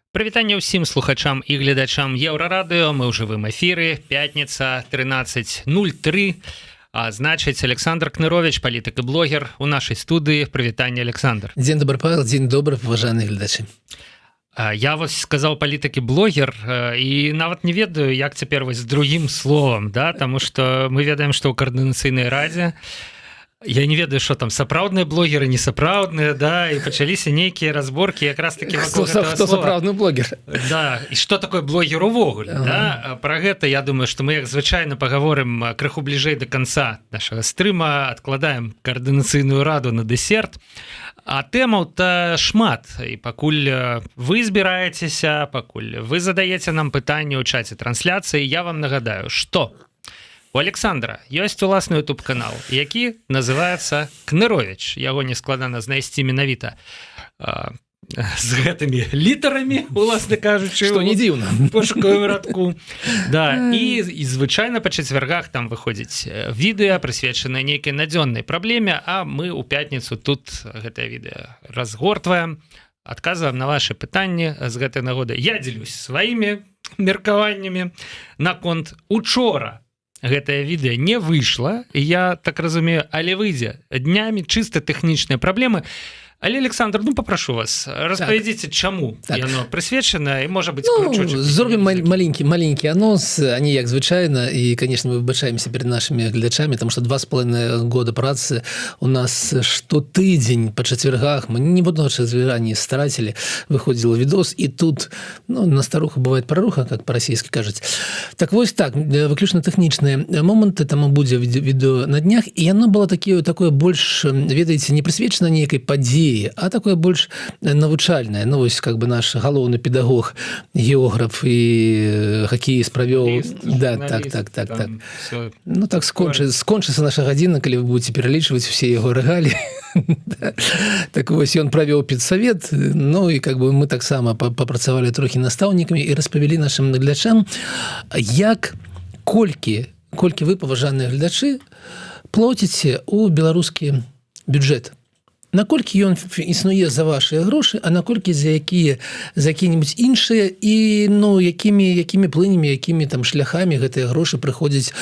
Прывітанне ўсім слухачам і гледачам Еўрарадыё. Мы ў жывым эфіры, пятніца 13:03. А значыць, Александр Кнырович, палітык і блогер у нашай студыі. Прывітанне, Александр. Дзень добры, Павел, дзень добры, паважаныя гледачы. Я вось сказаў палітык і блогер, і нават не ведаю, як цяпер вось з другім словам, да? Таму што мы ведаем, што ў каардынацыйнай радзе я не ведаю, што там сапраўдныя блогеры, несапраўдныя, да, і пачаліся нейкія разборкі якраз такі вакол гэтага слова. Хто сапраўдны блогер? Да, і што такое блогер увогуле, да? Пра гэта, я думаю, што мы, як звычайна, пагаворым крыху бліжэй да канца нашага стрыма, адкладаем каардынацыйную раду на дэсерт. А тэмаў-то шмат, і пакуль вы збіраецеся, пакуль вы задаеце нам пытанні ў чаце трансляцыі, я вам нагадаю, што у Александра ёсць уласны YouTube-канал, які называецца Кнырович. Яго нескладана знайсці менавіта з гэтымі літарамі, уласна кажучы, што не дзіўна, пошукавым радку. Да, і звычайна па чацвяргах там выходзіць відэа, прысвечанае нейкай надзённай праблеме, а мы ў пятніцу тут гэтае відэа разгортваем, адказваем на вашы пытанні з гэтай нагоды. Я дзелюсь сваімі меркаваннямі наконт учора. Гэтае відэа не выйшла, я так разумею, але выйдзе днямі, чыста тэхнічныя праблемы. Але, Александр, ну попрошу вас, распавядзіце, чаму яно прысвечана, і, можа быць, кручочак. Зробім маленькі анонс, а не як звычайна, і, конечно, мы выбачаемся перед нашими гледачамі, потому что 2,5 года працы у нас штотыдзень па чацвяргах, мы ни в одного чацвярга не старателі, выходзіл відос, і тут, ну, на старуха бывает проруха, как по-расійскі кажуць. Так вось так, выключна тэхнічныя моманты, таму будзе відео на днях, і яно было такое больш, ведаеце, не прысвечана нейкай падзеі, а такое больш навучальнае. Ну, вось, как бы наш галоўны педагог, географ і хакеіст правёў. Да, так. Ну, так скончыцца наша гадзіна, калі вы будете пералічваць усе яго рэгаліі. Так вось, ён правёў педсавет, ну, і как бы мы таксама папрацавалі трохі настаўнікамі і распавялі нашым гледачам, колькі вы, паважаныя гледачы, плоціце ў беларускі бюджэт. Наколькі ён існуе за вашыя грошы, а наколькі за якія-небудзь іншыя, і, ну, якімі плынямі, якімі там шляхамі гэтыя грошы прыходзяць,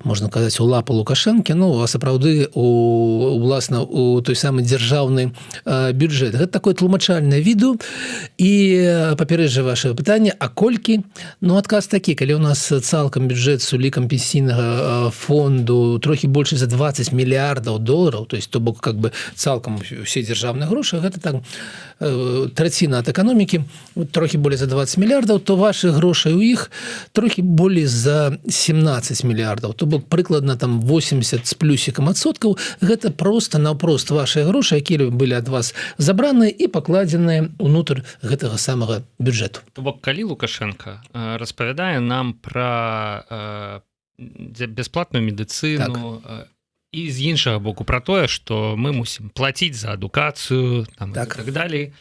можна казаць, у лапу Лукашэнкі, ну, а сапраўды уласна у той самы дзяржаўны бюджэт. Гэта такое тлумачальнае відэо, і папярэджваю ваше пытанне, а колькі? Ну, адказ такі, калі у нас цалкам бюджэт з улікам пенсійнага фонду трохі больш за 20 мільярдаў долараў, то есть, то бок, как бы, цалкам усе дзяржаўныя грошы, гэта так траціна ад эканомікі, трохі болей за 20 мільярдаў, то вашы грошы ў іх трохі болей за 17 мільярдаў, то бок прыкладна там 80 з плюсікам адсоткаў, гэта проста-наўпрост вашыя грошы, якія былі ад вас забраныя і пакладзеныя ўнутр гэтага самага бюджэту. То бок, калі Лукашенко распавядае нам пра бясплатную медыцыну, і з іншага боку пра тое, што мы мусім плаціць за адукацыю, там, так. І так далей.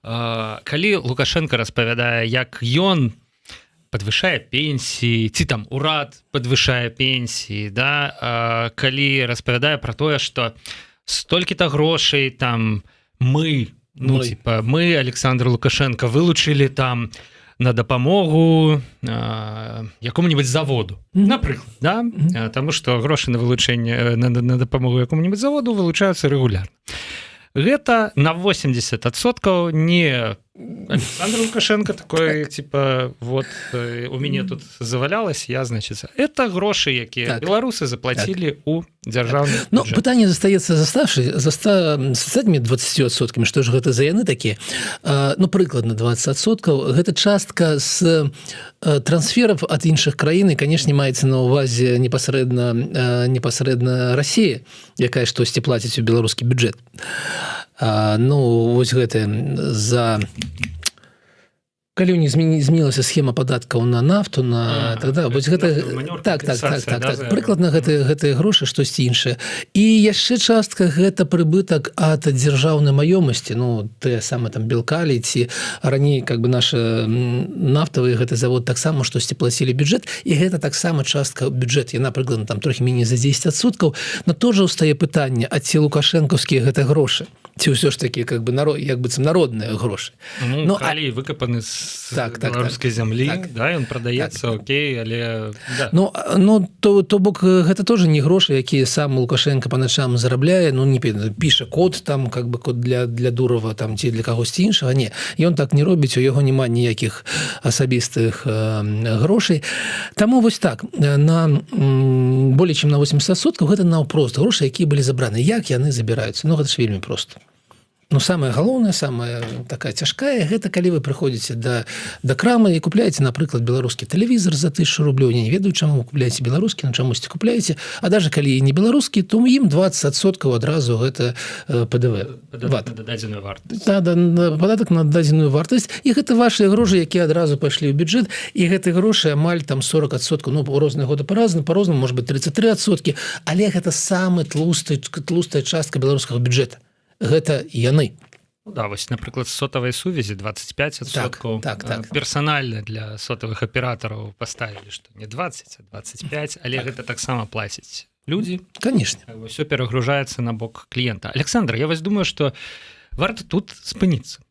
Калі Лукашенко распавядае, як ён падвышае пенсіі, ці там урад падвышае пенсіі, да? Калі распавядае пра тое, што столькі-то грошай там мы, Александр Лукашенко, вылучылі там на дапамогу якому-нибудь заводу, напрыклад, да? Таму што грошы на вылучэнне на дапамогу якому-нибудь заводу вылучаюцца рэгулярна. Гэта на 80% не Александр Лукашенко такой, типа, вот, у мяне тут завалялось, я, значит, это грошы, якія беларусы заплатілі у дзяржаўны бюджэт. Ну, пытанне застаецца за астатнімі 20%, што ж гэта за яны такія? Ну, прыкладна 20%. Гэта частка з трансферов ад іншых краін, і, канешне, маецца на ўвазе непасрэдна Расія, якая штосьці плаціць у беларускі бюджэт. Ну, вось гэта за... Калі ў них змянілася схема падаткаў на нафту, на тогда, вось гэта так, прыкладна гэтыя грошы штосьці іншае. І яшчэ частка гэта прыбытак ад дзяржаўнай маёмасці, ну, тыя самыя там Белкалі, ці раней как бы наш нафтавы гэты завод таксама штосьці плацілі бюджэт, і гэта таксама частка бюджэт, яна прыкладна там трохі меней за 10%, но тоже ўстае пытанне, а ці лукашэнкаўскія гэта грошы. ці ўсё ж такі как бы як быццам народныя грошы. Ну, калі выкапаны з беларускай зямлі, да, ён прадаецца, окей, але... Ну, то бок, гэта тоже не грошы, якія сам Лукашенко па начам зарабляе, ну, не піша код там, как бы код для Дурова там, ці для кагосьці іншага, не. Ён так не робіць, у яго няма ніякіх асабістых грошай. Таму вось так, на болей чым на 80% гэта наўпрост грошы, якія былі забраны. Як яны забіраюцца? Ну, гэта ж вельмі проста. Ну, самае галоўнае, самая такая цяжкая, гэта калі вы прыходзіце да крамы і купляеце, напрыклад, беларускі тэлевізор за 1000 рублёў, не ведаю, чаму вы купляеце беларускі, на чамусьці купляеце, а даже калі і не беларускі, то ў ім 20% адразу гэта ПДВ. Падатак на дадзеную вартасць. Да, падатак на дадзеную вартасць, і гэта вашыя грошы, якія адразу пайшлі ў бюджэт, і гэты грошы амаль там 40%, ну, у розныя годы по-рознаму, может быть, 33%, але гэта самая тлустая частка беларускага бюджэта. Гэта яны. Ну, да, вось, напрыклад, сотавай сувязі 25%. Так. Персанальна для сотавых аператараў паставілі, што не 20, а 25, але гэта таксама плацяць людзі. Конечно. Усё перагружаецца на бок кліента. Александр, я вось думаю, што варта тут спыніцца.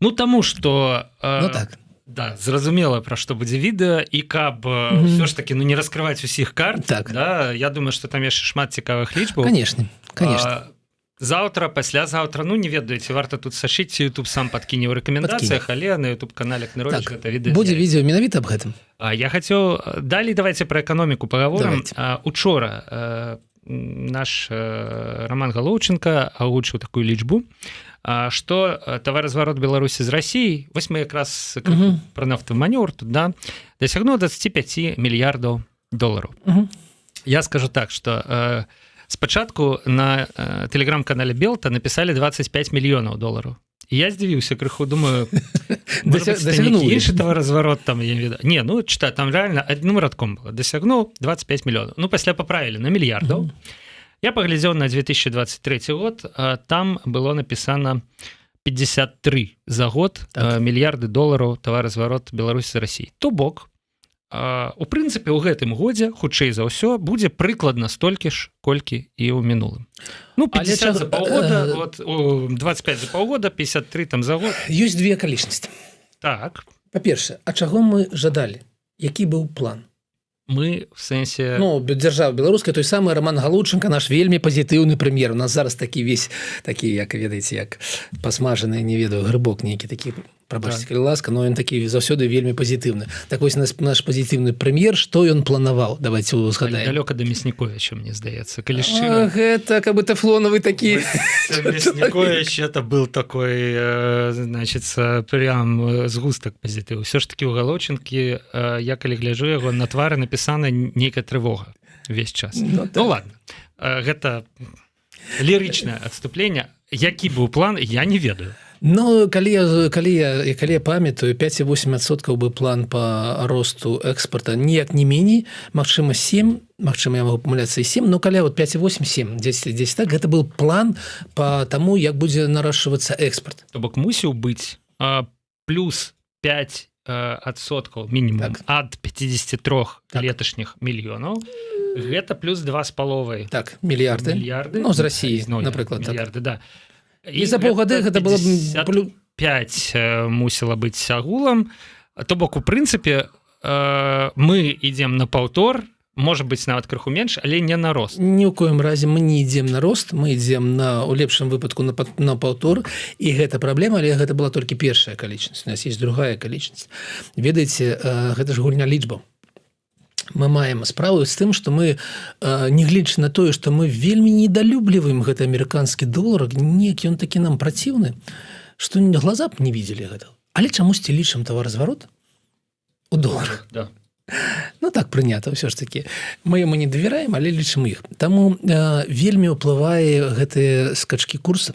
Ну, таму, што... Ну, так. Да, зразумела, пра што будзе відэа, і каб ўсё ж такі, ну, не раскрываць усіх карт, так. Да, я думаю, што там яшчэ шмат цікавых лічбаў. Конечно. Заўтра, паслязаўтра, ну, не ведаеце, варта тут сашыць, YouTube сам падкіне ў рэкамендацыях, але на YouTube-канале Кныровіч гэта відэа. Будзе відэо менавіта аб гэтым. Я хацеў... Далей давайце пра эканоміку пагаворым. Учора наш Роман Галоўченко агучыў такую лічбу, што таваразварот Беларусі з Расіяй, вось мы якраз пра нафтавы манёвр тут, да, дасягнуў 25 мільярдаў долараў. Я скажу так, што... Спачатку на тэлеграм-канале Белта напісалі 25 мільёнаў долараў. І я здзівіўся крыху, думаю, іншы таваразварот там, я не ведаю. Не, ну, читаю, там реально адным радком было. Дасягнуў 25 мільёнаў. Ну, пасля паправілі на мільярдаў. Я паглядзеў на 2023 год, там было напісана 53 за год мільярды долараў таваразварот Беларусі з Расіяй. То бок, у прынцыпе, у гэтым годзе, хутчэй за ўсё, будзе прыкладна столькі ж, колькі і ў мінулым. Ну, 50 за паўгода, 25 за паўгода, 53 там за год. Ёсць две акалічнасці. Так. Па-першае, а чаго мы жадалі? Які быў план? Мы в сэнсе... Ну, дзяржава беларуская, той самы Роман Галоўченко, наш вельмі пазітыўны прэм'ер. У нас зараз такі весь, такі, як, ведаеце, як пасмажаны, не ведаю, грыбок нейкі такі, прабачце, калі ласка, но ён такі заўсёды вельмі пазітыўны. Так вось наш пазітыўны прэм'ер, што ён планаваў? Давайте узгадаем. Далёка да Мясніковіча, мне здаецца. Калі шчыра... Гэта, как бы, тафлонавы такі... Мясніковіч, это был такой, значит, прям згустак пазітыву. Всё ж такі у Галоўченкі, я калі гляджу яго, на твары напісана нейкая трывога весь час. Ну ладно, гэта лірычнае адступленне. Які быў план, я не ведаю. Ну, калі я памятаю, 5,8% быў план по росту экспорта, ніяк не меней, магчыма 7, магчыма, я магу памыляцца і 7, но каля вот 5,8, 10 так, гэта был план по таму, як будзе нарашчвацца экспорт. То бок мусіў быць плюс 5% мінімум ад 53 леташніх мільёнаў. Гэта плюс 2,5 мільярды. Ну, з Расіі, напрыклад. Мільярды, да. І за паўгады гэта было 5 мусіла быць агулам. То бок, у прынцыпе, мы ідзем на паўтор, можа быць, нават крыху менш, але не на рост. Ні ў коім разе мы не ідзем на рост, мы ідзем у лепшым выпадку на паўтор, і гэта праблема, але гэта была толькі першая акалічнасць. У нас есть другая акалічнасць. Ведаеце, гэта ж гульня лічбаў. Мы маем справу з тым, што мы, нягледзячы на тое, што мы вельмі недалюбліваем гэты амерыканскі долар, неякі ён такі нам праціўны, што глаза б не видели гэта. Але чамусьці лічым таваразварот у доларах. Да. Ну так прынята ўсё ж такі. Мы яму не давяраем, але лічым іх. Таму вельмі ўплывае гэтыя скачкі курса.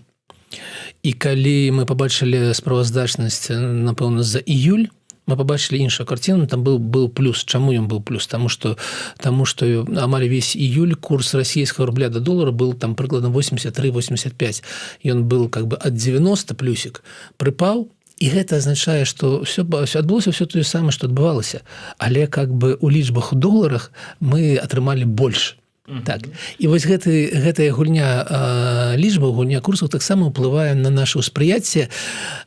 І калі мы пабачылі справаздачнасць, напэўна, за іюль, мы побачили іншую карціну, там был плюс. Чаму ён быў плюс? Таму што амаль весь июль курс расійскага рубля до долара был там прыкладна 83-85. Ён был как бы от 90 плюсик, прыпаў, і гэта азначае, што адбылося ўсё тое самае, што адбывалася. Але как бы у лічбах у доларах мы атрымалі больш. Так. І вось гэтая гульня лічбаў, гульня курсаў таксама ўплывае на наше ўспрыяцце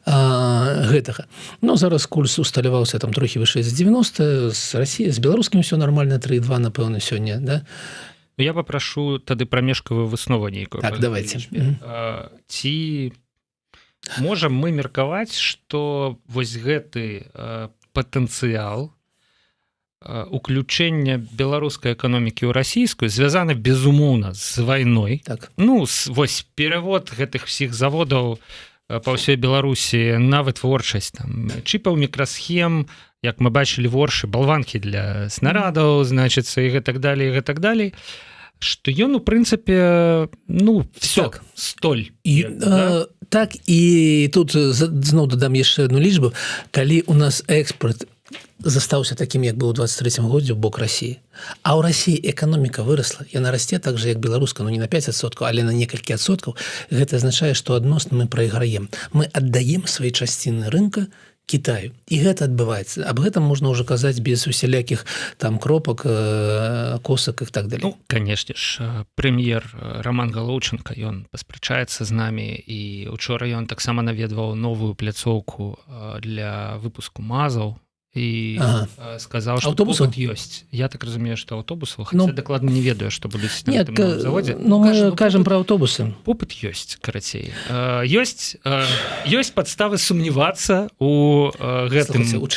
гэтага. Ну, зараз курс усталяваўся там трохі вышэй за 90, з Расіі, з беларускім усё нармальна, 3,2, напэўна, сёння, да? Я папрашу тады прамежкавую выснову нейкую. Так, давайте. Ці можам мы меркаваць, што вось гэты патэнцыял уключэння беларускай эканомікі ў расійскую звязана безумоўна з вайной. Так. Ну, вось перавод гэтых всіх заводаў па ўсёй Беларусі на вытворчасць там чіпаў, мікрасхем, як мы бачылі воршы, балванкі для снарадаў, значыцца, і гэтак далей, і гэтак далей, што ён, у прынцыпе, ну, всё, так. столь. Так, і тут зноў дадам яшчэ одну лічбу. Калі у нас экспорт застаўся такім, як быў у 23-м годзе ў бок Расіі, а ў Расіі эканоміка вырасла, яна расце так же, як беларуска, ну не на 5%, але на некалькі адсоткаў, гэта азначае, што адносна мы прайграем. Мы аддаем свае часціны рынка Китаю. І гэта адбываецца. Аб гэтым можна ўжо казаць без усялякіх там кропак, косак і так далей. Ну, канешне ж, прэм'ер Роман Галоўченко, ён паспрачаецца з намі, і учора ён таксама наведваў новую пляцоўку для выпуску мазаў, і сказаў, што попыт ёсць. Я так разумею, што аўтобусаў, хаця дакладна не ведаю, што будуць на гэтым новым заводзе. Ну, мы кажам пра аўтобусы. Попыт ёсць, карацей. Ёсць падставы сумнявацца у гэтым. Слухайце, у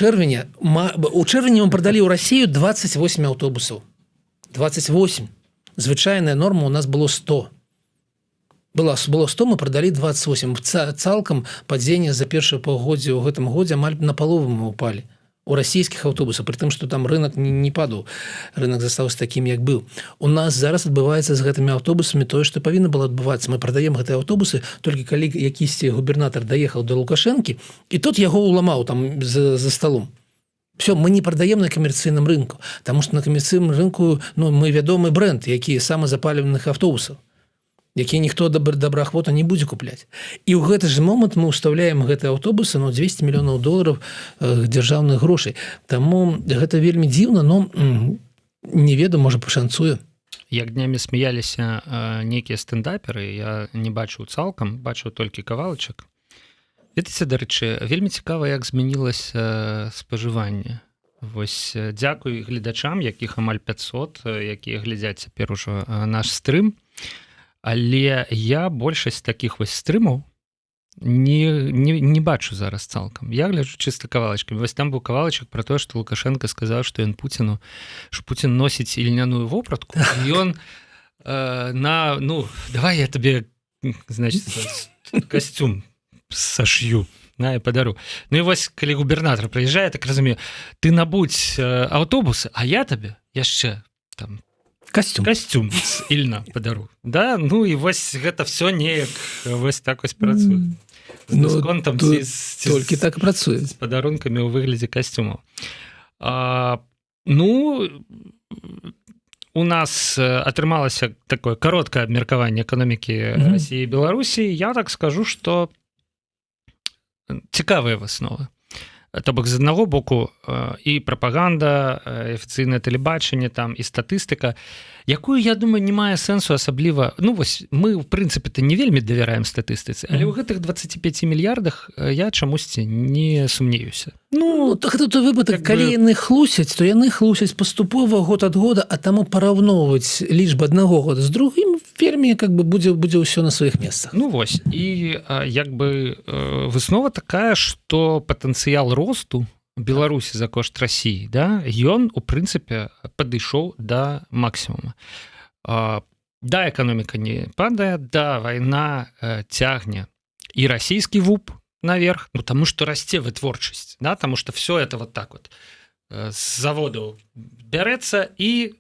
чэрвені мы прадалі ў Расію 28 аўтобусаў. 28. Звычайная норма у нас было 100. Было 100, мы прадалі 28. Цалкам падзенне за першае паўгоддзе ў гэтым годзе амаль на палову мы ўпалі. У расійскіх аўтобусах, пры тым, што там рынок не падаў. Рынок застаўся такім, як быў. У нас зараз адбываецца з гэтымі аўтобусамі тое, што павінна было адбывацца. Мы прадаем гэтыя аўтобусы толькі калі якісьці губернатар даехаў да Лукашэнкі, і тут яго ўламаў там за сталом. Все, мы не прадаем на камерцыйным рынку, таму што на камерцыйным рынку мы вядомы бренд, які самазапаленых аўтобусаў, які ніхто добраахвота не будзе купляць. І ў гэты ж момант мы ўстаўляем гэтыя аўтобусы на $200 мільёнаў дзяржаўных грошай. Таму гэта вельмі дзіўна, но не ведаю, можа, пашанцуе. Як днямі смяяліся нейкія стэндаперы, я не бачыў цалкам, бачыў толькі кавалачак. Ведаеце, дарэчы, вельмі цікава, як змянілася спажыванне. Вось дзякуй гледачам, якіх амаль 500, якія глядзяць цяпер ужо наш стрым. Але я большасць такіх вось стрымаў не бачу зараз цалкам. Я гляджу чыста кавалачкамі. Вось там быў кавалачак пра тое, што Лукашенко сказаў, што ён Пуціну, што Пуцін носіць ільняную вопратку, і ён давай я табе, значит, касцюм сашью, я падару. Ну і вось, калі губернатар прыязджае, так разумею, ты набудзь аўтобусы, а я табе яшчэ там касцюм з ільна падару. Да? Ну і вось гэта все неяк вось так вось працуе. З дысконтам толькі так працуе. З падарункамі ў выглядзе касцюмаў. Ну, у нас атрымалася такое кароткае абмеркаванне эканомікі Расіі і Беларусі. Я так скажу, што цікавыя высновы. То бок, з аднаго боку, і прапаганда, і афіцыйнае тэлебачанне, там, і статыстыка, якую, я думаю, не мае сэнсу асабліва... Ну, вось, мы, в прынцыпе-то, не вельмі давяраем статыстыцы, але ў гэтых 25 мільярдах я чамусьці не сумнеюся. Ну, гэта той выпадак, калі яны хлусяць, то яны хлусяць паступова год ад года, а таму параўноўваць лічбы аднаго года з другім вельмі будзе ўсё на сваіх месцах. Ну, вось, і выснова такая, што патэнцыял росту Беларусі за кошт Расіі, да, ён, у прынцыпе, падышоў да максімума. Да, эканоміка не падае, да, вайна цягне і расійскі вуп наверх, ну, таму што расце вытворчасць, да, таму што все это вот так вот з заводаў бярэцца і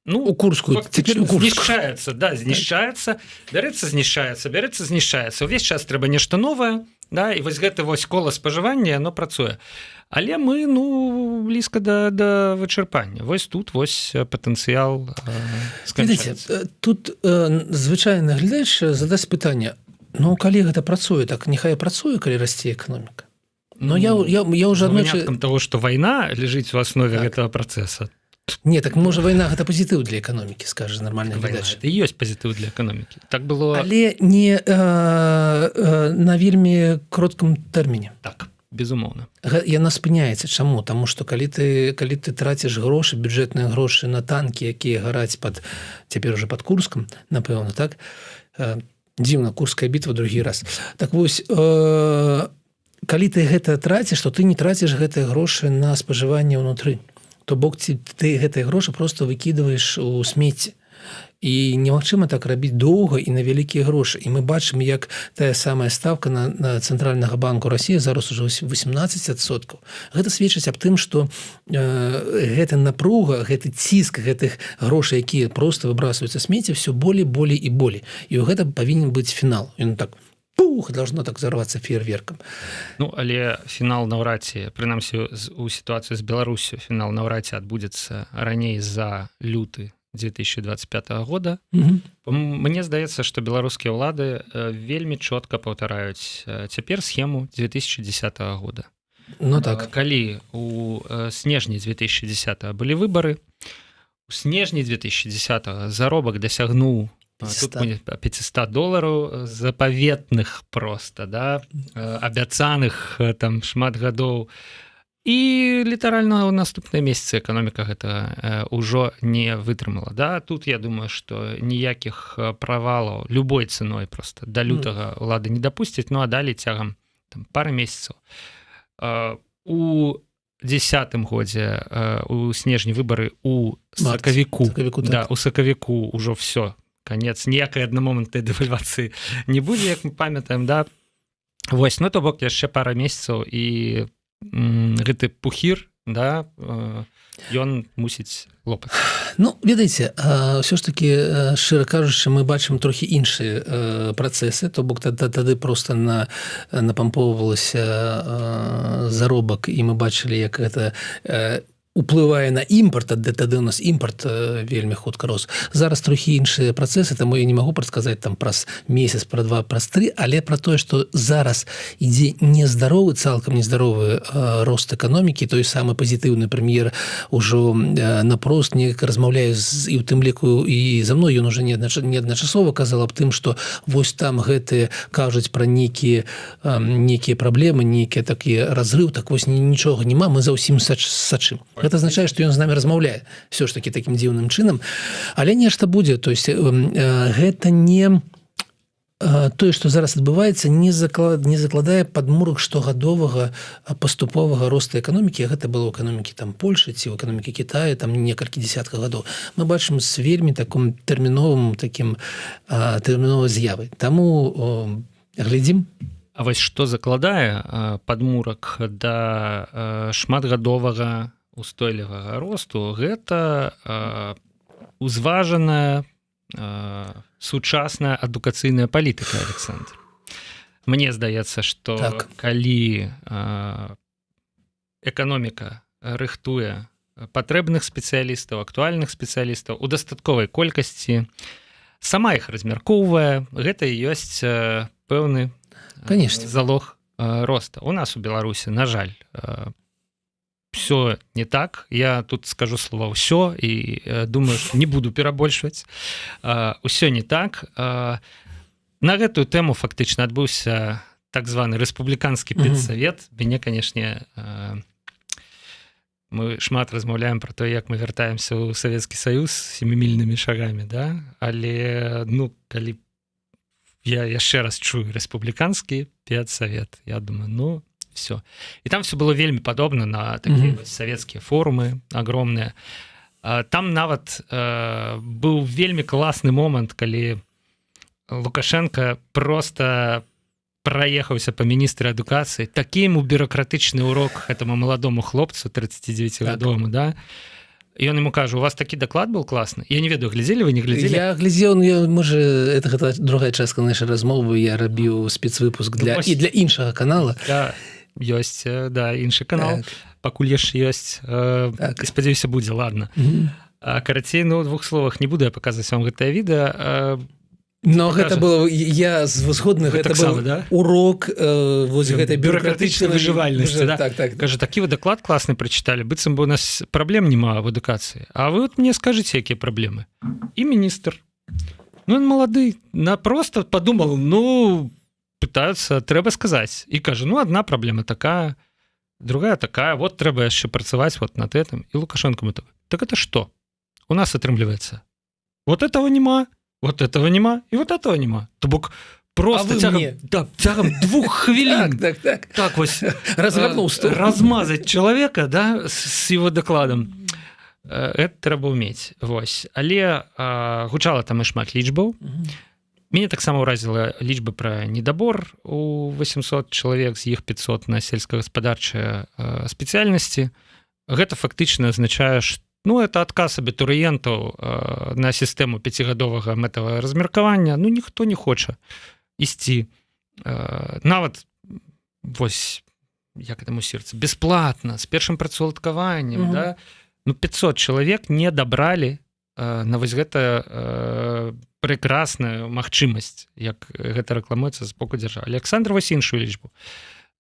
у Курскую, цяпер у Курску. Знішчаецца, да, знішчаецца, бярэцца, знішчаецца. Увесь час трэба нешта новае, да, і вось гэта вось кола спажывання, оно працуе. Але мы, блізка да вычарпання. Вось тут вось патэнцыял сканчаецца. Тут звычайны глядач задасць пытанне, калі гэта працуе, так няхай працуе, калі расце эканоміка. Но я ўжо аднойчы... Выняткам таго, што вайна ляжыць у аснове гэтага працэса. Не, так можа вайна гэта пазітыў для эканомікі, скажа нармальны глядач. Это і ёсць пазітыў для эканомікі. Так было... Але не на вельмі короткім тэрміне. Так, безумоўна. Яна спыняецца. Чаму? Таму што калі ты траціш грошы, бюджэтныя грошы на танкі, якія гараць цяпер уже пад Курскам, напэўна, так? Дзіўна, Курская бітва другі раз. Так вось, калі ты гэта траціш, то ты не траціш гэтыя грошы на спажыванне ўнутры. То бок ты гэтыя грошы просто выкідваеш у смецце. І немагчыма так рабіць доўга і на вялікія грошы. І мы бачым, як тая самая ставка на Цэнтральнага банку Расіі зараз ужо 18%. Гэта сведчыць аб тым, што гэта напруга, гэты ціск гэтых грошай, якія просто выбрасываюцца смецце, все болей і болей. І ў гэта павінен быць фінал. Ён так должно так взорваться фейерверком. Ну, але фінал наўрад ці, прынамсі у сітуацыі з Беларусю, фінал наўрад ці адбудзецца раней за люты 2025 года. Мне здаецца, што беларускія ўлады вельмі чётка паўтараюць цяпер схему 2010 года. Ну так. Калі у снежні 2010 былі выбары, у снежні 2010 заробак дасягнуў $500 запаветных просто, да, абяцаных там шмат гадоў. І літаральна ў наступныя месяцы эканоміка гэта ўжо не вытрымала. Да? Тут я думаю, што ніякіх правалаў любой цэной просто да лютага ўлады не дапусцяць, ну а далей цягам пары месяцаў. У 2010 годзе у снежні выбары у сакавіку. Да, у сакавіку ўжо все. Конец, ніякай аднамомантнай дэвальвацыі не будзе, як мы памятаем, да? Вось, ну то бок яшчэ пара месяцаў і гэты пухір, да, ён мусіць лопаць. Ну, ведаеце, ўсё ж такі, шчыра кажучы, мы бачым трохі іншыя працэсы, то бок тады проста напампоўвалася заробак, і мы бачылі, як гэта уплывае на імпорт, тады у нас імпорт вельмі хутка рос. Зараз трохі іншыя працэсы, таму я не магу прадказаць там праз месяц, праз два, праз тры, але пра тое, што зараз ідзе нездаровы, цалкам нездаровы рост эканомікі, той самы пазітыўны прэм'ер ужо напрост неяк размаўляе і ў тым ліку і за мной, ён ужо неадначасова казаў аб тым, што вось там гэтыя кажуць пра нейкія праблемы, нейкія такія разрыў, так вось нічога няма, мы за ўсім сачым. Гэта азначае, што ён з намі размаўляе все ж таки такім дзіўным чынам, але нешта будзе, то есть гэта не тое, што зараз адбываецца, не закладае падмурак штогадовага паступовага росту эканомікі. Гэта было ў эканомікі там Польшы ці ў эканомікі Китая там некалькі дзесяткаў гадоў. Мы бачым з вельмі такім тэрміновай з'явай. Таму глядзім. А вось што закладае падмурак да шматгадовага устойлівага росту, гэта узважаная сучасная адукацыйная палітыка, Александр. Мне здаецца, што калі эканоміка рыхтуе патрэбных спецыялістаў, актуальных спецыялістаў у дастатковай колькасці, сама іх размяркоўвае, гэта і ёсць пэўны залог роста. У нас у Беларусі, на жаль, все не так. Я тут скажу слово «все» и думаю, что не буду перабольшваць. Усё не так. На гэтую тэму фактычна адбыўся так званы рэспубліканскі педсавет. Мяне, канешне, мы шмат размаўляем про то, як мы вяртаемся ў Савецкі Саюз семімільнымі шагамі, да? Але, ну, калі я яшчэ раз чую рэспубліканскі педсавет, я думаю, ну, все. І там все было вельмі падобна на такія савецкія форумы агромныя. Там нават быў вельмі класны момант, калі Лукашенко просто праехаўся па міністры адукацыі, такі ему бюрократычны урок гэтаму маладому хлопцу 39-гадоваму, да? І ён ему кажа, у вас такі даклад был класны? Я не ведаю, глядзелі вы, не глядзелі? Я глядзеў, можа, гэта другая частка нашай размовы, я рабіў спецвыпуск для іншага канала. Ёсць, да, іншы канал, пакуль яшчэ ёсць, спадзяюся, будзе, ладно. Карацей, ну, у двух словах не буду я паказваць вам гэтае відэа. Но гэта было я згодны гэта таксама, был да? урок вось гэтай бюрократычнай выжывальнасці, да? так. Кажа, такі вы даклад класны прачыталі, быццам бы у нас праблем няма в адукацыі. А вы вот мне скажыце, якія праблемы. І міністр. Ну, он малады, просто подумал, ну, пытаются, трэба сказаць. І кажа, ну, одна праблема такая, другая такая, вот трэба яшчэ працаваць вот над этим. І Лукашенко ему такой, так это что? У нас атрымліваецца. Вот этого нема, вот этого нема, і вот этого нема. То бок просто цягам 2 хвілін так вось размазаць чалавека, да, с его докладом. Это трэба ўмець. Вось. Але гучала там і шмат лічбаў. Мяне таксама ўразіла лічба пра недабор у 800 чалавек, з іх 500 на сельскагаспадарчыя спецыяльнасці. Гэта фактычна азначае, што ну, это адказ абітурыентаў на сістэму 5гадовага мэтавага размеркавання. Ну, ніхто не хоча ісці. Нават, вось, як этому сердце, бесплатна, з першым працаўладкаваннем, да? Ну, 500 чалавек не дабралі на вось гэта прекрасную магчымасць, як гэта рэкламуецца з боку дзяржавы. Александр вось іншую лічбу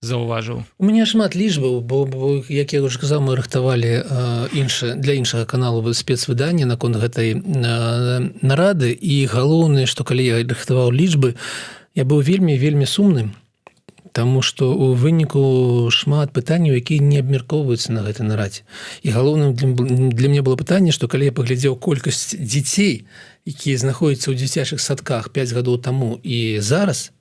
заўважыў. У мяне шмат лічбаў, бо як я ўжо казаў, мы рыхтавалі для іншага каналу спецвыданне наконт гэтай нарады, і галоўнае, што калі я рыхтаваў лічбы, я быў вельмі сумным, таму што у выніку шмат пытанняў, якія не абмяркоўваюцца на гэтай нарадзе. І галоўным для мяне было пытанне, што калі я паглядзеў колькасць дзяцей, якія знаходзяцца ў дзіцячых садках 5 гадоў таму і зараз,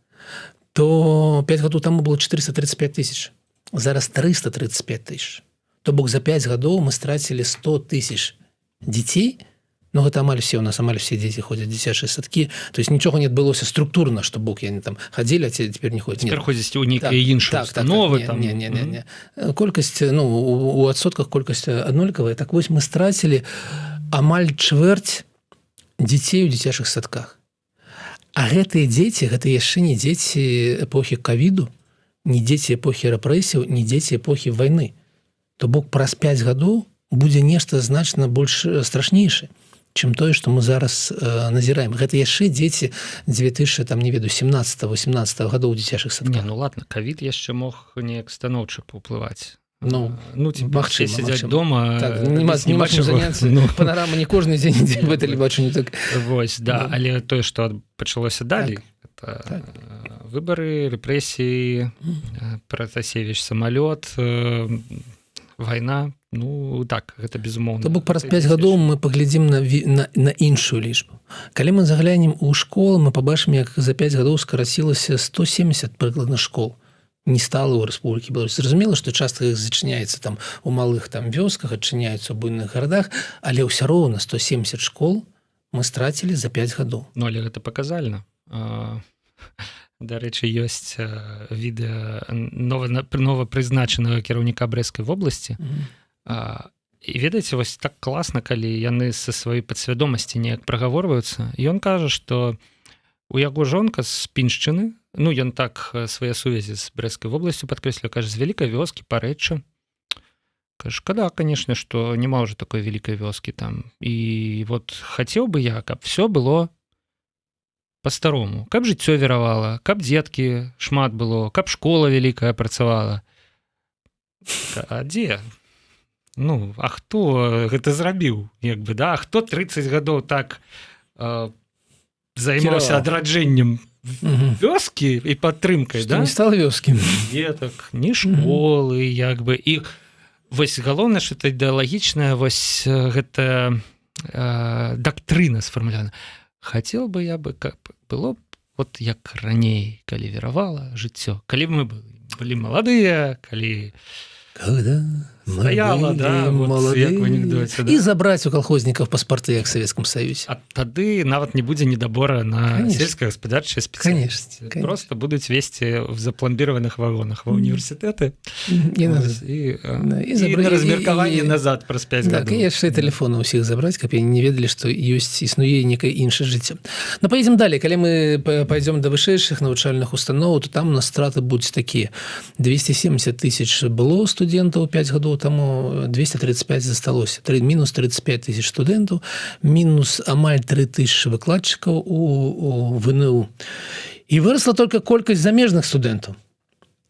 то 5 гадоў таму было 435 000, зараз 335 000. То бок за 5 гадоў мы страцілі 100 000 дзяцей, но гэта амаль все дзеці ходзяць дзіцячыя садкі, то есть нічога не адбылося структурна, што бок яны там хадзілі, а цяпер не ходзяць. Цяпер ходзяць у нейкія іншыя установы. Не. Колькасць, ну, у адсотках колькасць аднолькавая. Так вось мы страцілі амаль чвэрць дзяцей у дзіцячых садках. А гэтыя дзеці, гэта яшчэ не дзеці эпохі ковіду, не дзеці эпохі рэпрэсіў, не дзеці эпохі вайны. То бок праз 5 гадоў будзе нешта значна больш страшнейшае, чым тое, што мы зараз назіраем. Гэта яшчэ дзеці 2017-18 гадоў у дзіцячых садках. Ну ладно, ковід яшчэ мог неяк станоўча паўплываць. Ну, все сидять дома, так, нема чым заняцца. Панарама не кожны дзень ідзе в тэлебачанні. Так. Вось, да. Але тое, што пачалося далей, это выбары, рэпрэсіі, Пратасевіч самалёт, вайна. Ну, так, гэта безумоўна. То бок праз 5 гадоў мы паглядзім на іншую лічбу. Калі мы заглянем у школы, мы пабачым, як за 5 гадоў скарацілася 170 прыкладна школ. Не стала ў Рэспублікі Беларусь. Зразумела, што часта іх зачыняецца там у малых там вёсках, адчыняюцца ў буйных гарадах, але ўсё роўна 170 школ мы страцілі за 5 гадоў. Ну, але гэта паказальна. Дарэчы, ёсць відэа новапрызначанага кіраўніка Брэсцкай вобласці. І ведаеце, вось так класна, калі яны са сваёй падсвядомасці неяк прагаворваюцца. Ён кажа, што у яго жонка з Піншчыны, ну, ён так свае сувязі з Брэсцкай вобласцю падкрэсліў, кажа, з вялікай вёскі, Парэчча. Кажа, шкада, конечно, што няма ўжо такой вялікай вёскі там. І вот хацеў бы я, каб все было па-старому. Каб жыццё віравала, каб дзеткі шмат было, каб школа вялікая працавала. А дзе? Ну, а хто гэта зрабіў? Як бы, да? А хто 30 гадоў так займаўся адраджэннем вёскі і падтрымкай, да? Не стала вёскі. Дзетак, ні школы, як бы. І вось галоўнае, што это ідэалагічная вось гэта дактрына сфармулявана. Хацеў бы я бы, каб было б вот як раней, калі віравала жыццё, калі мы былі маладыя, калі стаяла, да, вот, як в анекдоце, да? І забраць у калхознікаў паспарты, як в Савецкім Саюзе. А тады нават не будзе недабора на сельскагаспадарчыя спецыяльнасці. Просто будуць весці в запломбіраваных вагонах ва універсітэты і на размеркаванне назад праз 5 гадоў. Так, і яшчэ тэлефоны ўсіх забраць, каб яны не ведалі, што існуе некае іншае жыццё. Ну, паедзем далей. Калі мы пойдзем да вышэйшых навучальных устаноў, то там у нас страты будуць такія. 270 000 было студэнтаў 5 гадоў году таму 235 засталося, мінус 35 тысяч студэнтаў, мінус амаль 3 тысячи выкладчыкаў у ВНУ. І вырасла только колькасць замежных студэнтаў.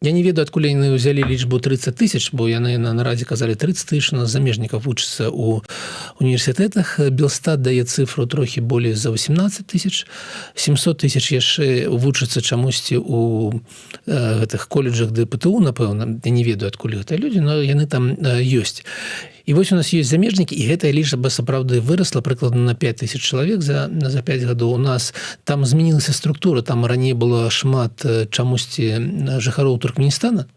Я не ведаю, адкуль яны ўзялі лічбу 30 тысяч, бо яны на нарадзе казалі 30 тысяч, у нас замежнікаў вучыцца ў універсітэтах. Белстат дае цифру трохі болей за 18 тысяч, 700 тысяч яшчэ вучыцца чамусьці ў гэтых колледжах ДПТУ, напэўна. Я не ведаю, адкуль гэтыя людзі, но яны там ёсць. І вось у нас ёсць замежнікі, і гэтая лічба сапраўды вырасла прыкладна на 5 тысяч чалавек за 5 гадоў. У нас там змянілася структура, там раней было шмат чамусьці жыхароў Туркменістана.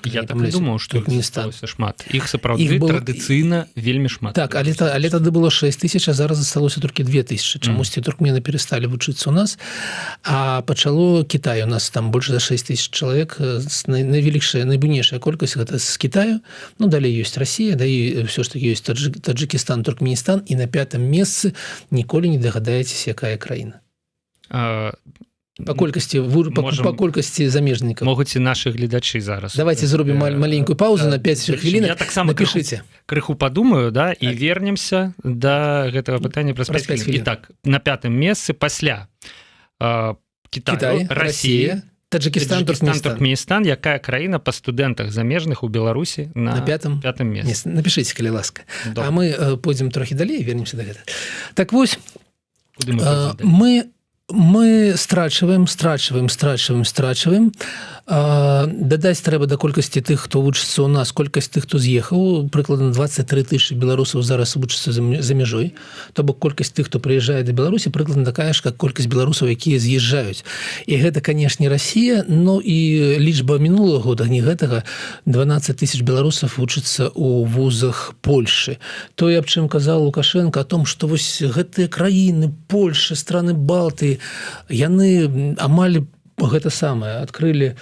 Я так і думаў, што іх засталося шмат. Іх сапраўды традыцыйна вельмі шмат. Так, але тады было 6 тысяч, а зараз засталося толькі 2 тысячи. Чамусьці туркмены пересталі вучыцца у нас, а пачало Кітай. У нас там больш за 6 тысяч чалавек. Найбуйнейшая колькасць гэта з Кітаю. Ну, далей ёсць Расія, далей ўсё ж такі ёсць Таджикістан, Туркменістан, і на 5-м месцы ніколі не дагадаецеся, якая краіна. По колькасці замежнікаў. Могуць і нашы гледачы зараз. Давайте зробім маленькую паузу на 5 хвілінак. Я таксама крыху падумаю, да, і вернемся да гэтага пытання праз 5 хвілін. І так, на 5-м месцы пасля Кітай, Расія, Таджикістан, Туркменістан, якая краіна па студэнтах замежных у Беларусі на 5-м месцы. Напішыце, калі ласка. А мы пойдзем трохі далей, вернемся да гэта. Так вось, мы страчваем. Дадаць трэба да колькасці тых, хто вучыцца ў нас, колькасць тых, хто з'ехаў, прыкладна 23 тысячи беларусаў зараз вучыцца за мяжой. То бок колькасць тых, хто прыязджае да Беларусі, прыкладна такая ж, як колькасць беларусаў, якія з'язджаюць. І гэта, канешне, Расія, но і лічба мінулага года, не гэтага, 12 тысяч беларусаў вучыцца ў вузах Польшы. Тое, аб чым казаў Лукашенко, о том, што вось гэтыя краіны, Польша, страны Балтыі, яны амаль гэта самае адкрылі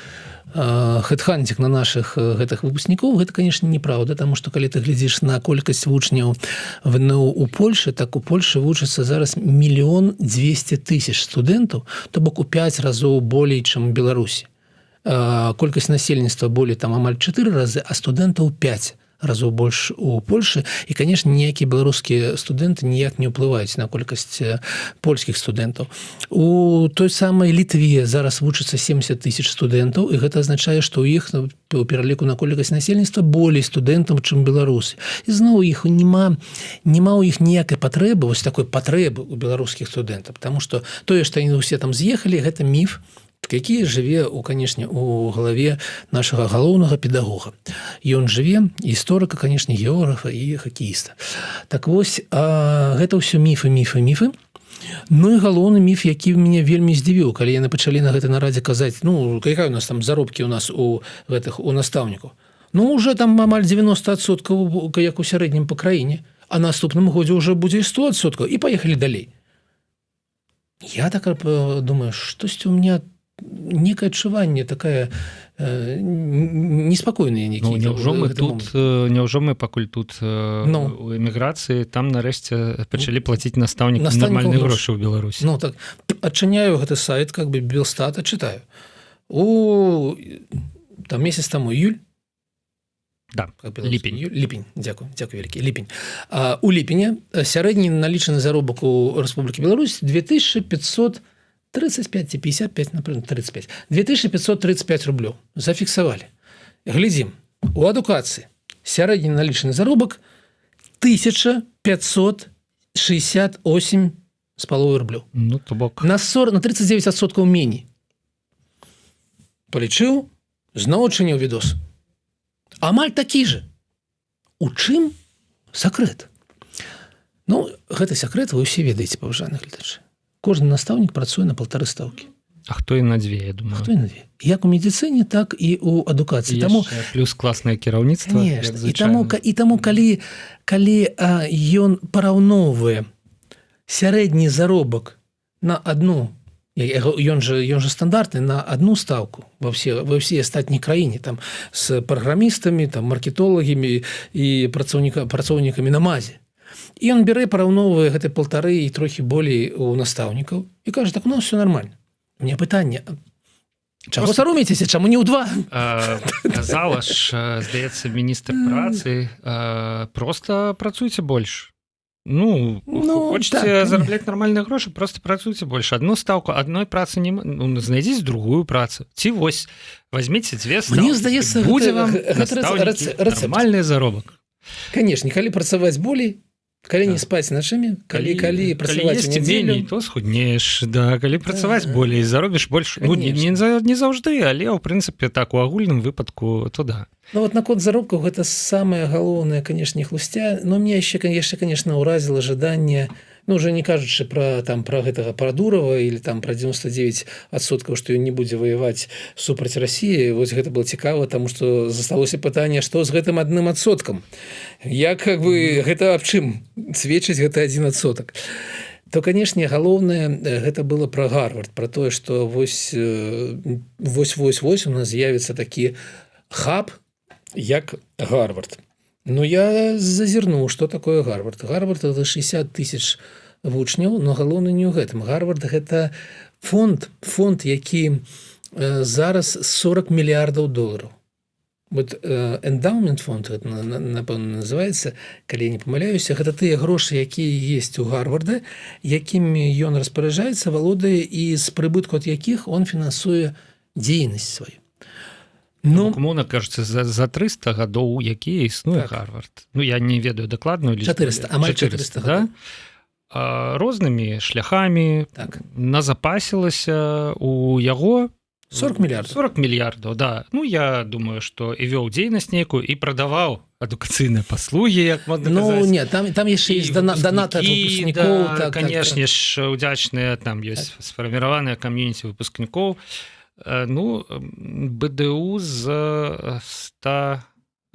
хэдхантинг на наших гэтых выпускнікоў. Гэта, конечно, неправда, таму што калі ты глядзіш на колькасць вучняў ВНУ у Польшы, так у Польшы вучыцца зараз 1 200 000 студэнтаў, то бок у 5 разоў болей, чым у Беларусі. Колькасць насельніцтва болей там амаль 4 разы, а студэнтаў 5 разоў больш у Польшы. І, конечно, ніякія беларускія студэнты ніяк не ўплываюць на колькасць польскіх студэнтаў. У той самай Літве зараз вучыцца 70 000 студэнтаў, і гэта азначае, што ў іх у пераліку на колькасць насельніцтва болей студэнтаў, чым беларусы. І зноў іх няма ў іх ніякай патрэбы, вось такой патрэбы у беларускіх студэнтаў, потому што тое, што яны ўсе там з'ехалі, гэта міф, які жыве, канешне, у галаве нашага галоўнага педагога. Ён жыве, гісторыка, канешне, географа і хакеіста. Так вось, гэта ўсё міфы. Ну і галоўны міф, які мяне вельмі здзівіў, калі яны пачалі на гэтай нарадзе казаць, ну, якая у нас там заробкі у нас у настаўнікаў. Ну, уже там амаль 90%, як у сярэднім па краіне, а наступным годзе ўжо будзе 100%, і паехалі далей. Я так думаю, штосьці у меня некае адчуванне такая неспакойныя нейкія. Няўжо мы пакуль тут у эміграцыі там нарэшце пачалі плаціць настаўнікам нармальныя грошы ў Беларусі. Ну так, адчыняю гэты сайт, как бы Белстата, чытаю. Там месяц таму июль. Да, ліпень. Дзякую вялікі. Ліпень. У ліпені сярэдні налічаны заробак у Рэспублікі Беларусь 2535 ці 55, напрыклад, 35. 2535 рублёў зафіксавалі. Глядзім, у адукацыі сярэдні налічаны заробак 1568,5 рублёў. Ну, то бок. На 39% меней. Палічыў, зноў адчыніў відос. Амаль такі же. У чым сакрэт? Ну, гэты сакрэт вы ўсе ведаеце, паважаныя гледачы. Кожны настаўнік працуе на 1,5 стаўкі. А хто і на 2, я думаю. Хто і на 2. Як у медыцыне, так і у адукацыі. Таму... плюс класнае кіраўніцтва. І таму, калі ён параўноўвае сярэдні заробак на одну, ён же стандартны, на одну стаўку во ўсей астатняй краіне, там з праграмістамі, там маркетолагамі і працоўнікамі на мазе. І ён бере, параўноўвае гэты 1,5 і трохі болей у настаўнікаў і кажа, так у нас все нормально. У меня пытанне, Чаго саромеецеся, чаму не ў 2? Казала ж, здаецца, міністр працы, просто працуйце больш. Хочаце зарабляць нармальныя грошы, просто працуйце больш. Адну стаўку, адной працы не... знайдзіце другую працу. Ці вось, возьміце дзве стаўкі. Мне здаецца, будзе вам настаўнікі нармальны заробак. Канешне, калі працаваць болей, калі не спаць ночамі, калі працаваць у нядзелю, то схуднееш, да, калі працаваць болей, заробіш больш, не заўжды, але ў прынцыпе так у агульным выпадку то да. Наконт заробкаў гэта самае галоўнае, канешне, хлусця, но мне яшчэ, конечно, ўразіла жаданне, уже не кажучы про гэтага Прадурова или про 99%, што ён не будзе ваяваць супраць России. Вось гэта было цікава, таму што засталося пытанне, што з гэтым 1%. Як гэта аб чым сведчыць гэта 1%. То, канешне, галоўнае гэта было пра Гарвард, пра тое, што вось у нас з'явіцца такі хаб, як Гарвард. Я зазірнуў, што такое Гарвард. Гарвард – это 60 тысяч вучняў, но галоўна не ў гэтым. Гарвард – гэта фонд, які зараз 40 мільярдаў долараў. Эндаумент фонд, напэўна, называецца, калі я не памыляюся, гэта тыя грошы, якія ёсць у Гарварда, якімі ён распараджаецца, валодае, і з прыбытку ад якіх он фінансуе дзейнасць сваю. Умоўна кажется, за 300 гадоў, якія існуе Гарвард. Я не ведаю дакладную лічбу. 400, амаль 400 гадоў. Рознымі шляхамі назапасілася у яго 40 мільярдаў. 40 мільярдаў, да. Я думаю, што і вёў дзейнасць нейкую, і прадаваў адукацыйныя паслугі, як можна казаць. Не, там яшчэ ёсць данаты ад выпускнікоў. Канешне ж, удзячныя, там ёсць сфарміраваныя кам'юніці выпускнікоў. БДУ з 100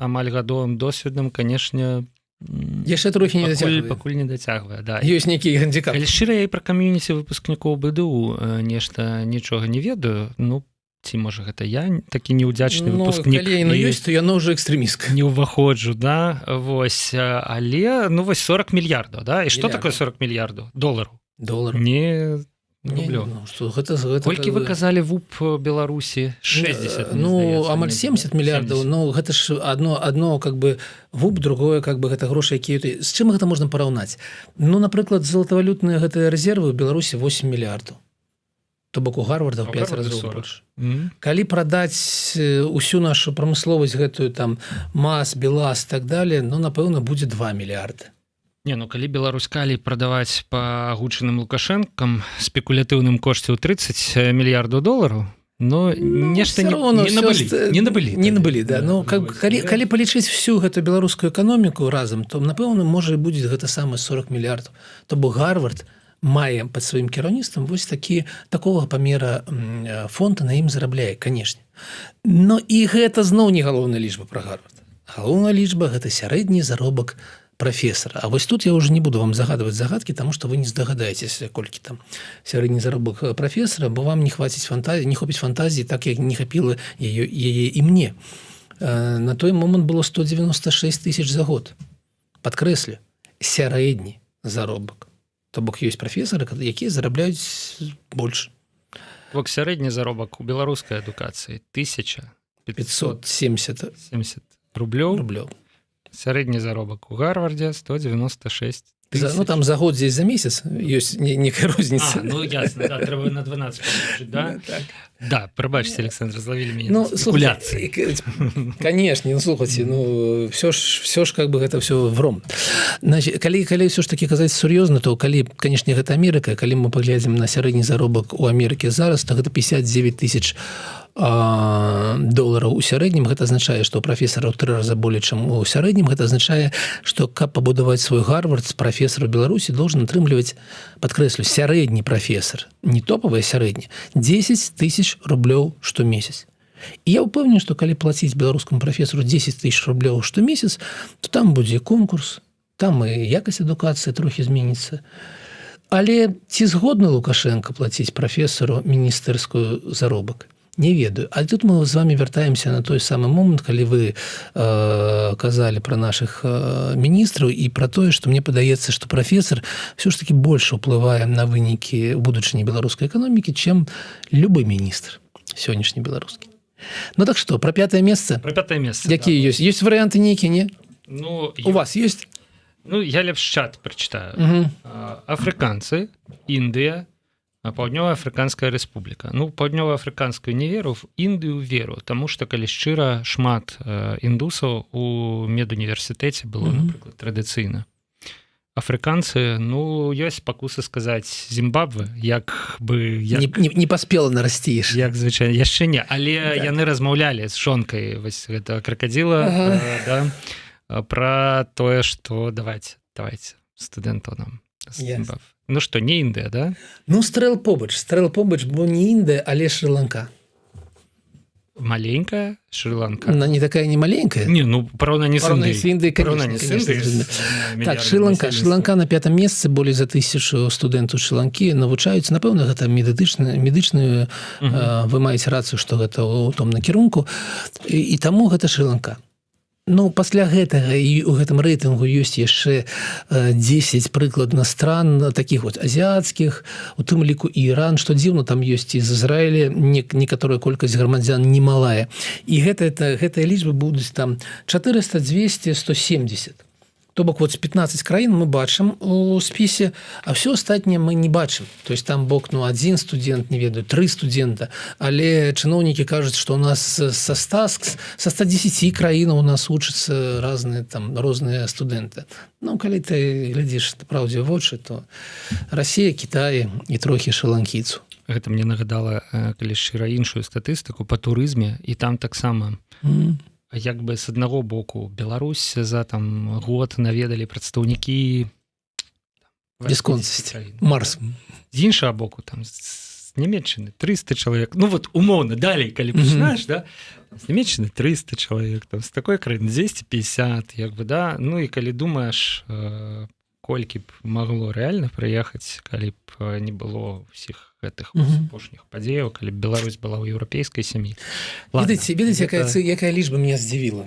амаль гадовым досведам, канешне, яшчэ трохі не дацягвае. Пакуль не дацягвае, да. Ёсць нейкі гандикап. Калі шчыра, я і пра кам'юніці выпускнікоў БДУ нічога не ведаю, ці можа гэта я такі неудзячны выпускнік. Калі яно ёсць, то яно ўжо экстрэмістка. Не ўваходжу, да, вось, але, 40 мільярдаў, да, і што такое 40 мільярдаў? Долараў? Не рублёў. Колькі вы казалі ВУП Беларусі? 60. Амаль 70 мільярдаў. Гэта ж адно ВУП, другое гэта грошы, якія... З чым гэта можна параўнаць? Напрыклад, золатавалютныя гэтыя рэзервы ў Беларусі 8 мільярдаў. То бок у Гарварда ў 5 разоў больш. Калі прадаць усю нашу прамысловасць гэтую, МАЗ, БелАЗ, так далее, напэўна, будзе 2 мільярды. Калі Беларусь калі прадаваць па агучаным Лукашэнкам спекулятыўным кошце ў 30 мільярдаў долараў, нешта не набылі. Калі палічыць всю гэту беларускую эканоміку разам, то, напэўна, можа і будзе гэта самае 40 мільярдаў. То бок Гарвард мае пад сваім кіраўніцтвам вось такога памера фонда, на ім зарабляе, канешне. І гэта зноў не галоўная лічба пра Гарвард. Галоўная лічба – гэта сярэдні заробак профессора. А вось тут я уже не буду вам загадывать загадки, потому что вы не здагадаетесь, колькі там сярэдні заробак профессора, бо вам не хопіць фантазии, так як не хапіла яе і мне. На той момент было 196 тысяч за год. Падкрэслю, сярэдні заробак. То бок ёсць профессоры, якія зарабляюць больш. Бок сярэдні заробак у беларускай адукацыі 1570 рублёў. Сярэдні заробак у Гарвардзе 196 тысяч. Там за год здесь за месяц ёсць некая розніца. Ясно, да, трэба на 12 памножыць, да? Да, прабачце, Александр, зловілі мяне на спекуляцыі. Конечно, слухайце, все ж гэта все вром. Калі все ж таки казаць сур'ёзна, то калі, канешне, гэта Амерыка, калі мы паглядзім на сярэдні заробак у Амерыкі зараз, то гэта 59 тысяч долараў у сярэднім. Гэта азначае, што у прафесара ў 3 раза болей, чым у сярэднім. Гэта азначае, што каб пабудаваць свой Гарвард, прафесар у Беларусі должен атрымліваць, падкрэслю, сярэдні прафесар, не топавы, а сярэдні, 10 тысяч рублёў штомесяц. І я ўпэўнены, што калі плаціць беларускаму прафесару 10 тысяч рублёў штомесяц, то там будзе конкурс, там і якасць адукацыі трохі зменіцца. Але ці згодны Лукашенко плаціць прафесару міністэрскую заробак? Не ведаю. А тут мы з вами вяртаемся на той самы момант, калі вы казалі пра нашых міністраў і пра тое, што мне падаецца, што прафесар все ж таки больш уплывае на вынікі будучыні беларускай эканомікі, чым любы міністр. сённяшні беларускі. Ну так что, про 5 месца? Про 5 месца. Якія да. ёсць? Ёсць варыянты нейкія, не? Ну, У вас ёсць? Ну, я лепш чат прачытаю. Угу. Афрыканцы, Індыя, Паўднёва-Афрыканская рэспубліка. Ну, паўднёва-афрыканскую не веру, в Індыю веру, таму што, калі шчыра, шмат індусаў у медуніверсітэце было, напрыклад, традыцыйна. Афрыканцы, ну, ёсць пакусы сказаць Зімбабве, як бы... Не паспела нарасці яшчэ. Як звычайна, яшчэ не. Але яны размаўлялі з жонкай вось гэтага кракадзіла, да, пра тое, што давайте студэнтаў нам з Зімбабве. Ну што, не Індыя, да? Ну, стрэл побач, бо не Індыя, але Шры-Ланка. Маленькая Шры-Ланка. Она не такая не маленькая. Не, ну, параўнанні з Індыяй. Конечно. Так, Шры-Ланка на 5 месцы, болей за 1000 студэнтаў Шры-Ланкі навучаюцца. Напэўна, гэта медычную, вы маеце рацыю, што гэта ў том накірунку. І таму гэта Шры-Ланка. Ну, пасля гэтага і ў гэтым рэйтынгу ёсць яшчэ 10 прыкладна стран такіх вот азіяцкіх, у тым ліку і Іран, што дзіўна, там ёсць і з Ізраіля некаторая колькасць грамадзян немалая. І гэтыя лічбы будуць там 400, 200, 170. То бок вот з 15 краін мы бачым у спісе, а все астатняе мы не бачым. То есть там бок, ну, 1 студент, не ведаю, 3 студента, але чыноўнікі кажуць, што у нас са 110 краін у нас вучацца розныя студэнты. Ну, калі ты глядзіш праўдзе ў вочы, то Расія, Кітай і трохі шры-ланкійцу. Гэта мне нагадала, калі шчыра, іншую статыстыку па турызме, і там таксама як бы з аднаго боку Беларусь за там год наведалі прадстаўнікі бясконцасці, Марс. З іншага боку там з Нямецчыны 300 чалавек. Ну вот умоўна, далей, калі пачынаеш, да, з Нямецчыны 300 чалавек, там з такой краіны 250, як бы, да. Ну і калі думаеш, колькі б магло рэальна прыехаць, калі б не было ўсіх гэтых апошніх падзеяў, калі б Беларусь была ў еўрапейскай сям'і. Ведаеце, якая лічба меня здзівіла?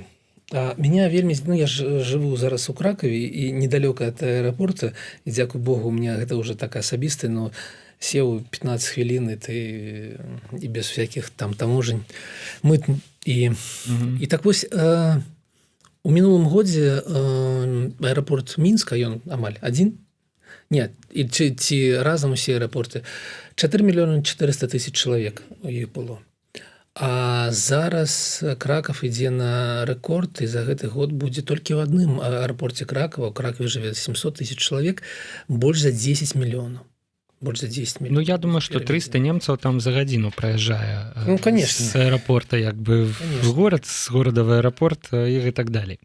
Меня вельмі... Ну, я жыву зараз у Кракаве і недалёка ад аэрапорта, і, дзякуй Богу, у меня гэта ўжо так асабістае, но сеў 15 хвілін, і без всякіх там таможень мыт. І так вось, у мінулым годзе аэрапорт Мінска, ён амаль адзін, не, ці разам усе аэрапорты, 4 400 000 чалавек у іх было. А зараз Краков ідзе на рэкорд, і за гэты год будзе толькі ў адным аэрапорце Кракова. У Кракове жыве 700 000 чалавек, больш за 10 мільёнаў. Больш за 10 мільёнаў. Ну, я думаю, што 300 немцаў там за гадзіну праязджае. Ну, конечно. З аэрапорта, як бы, в горад, з горада в аэрапорт і так далей.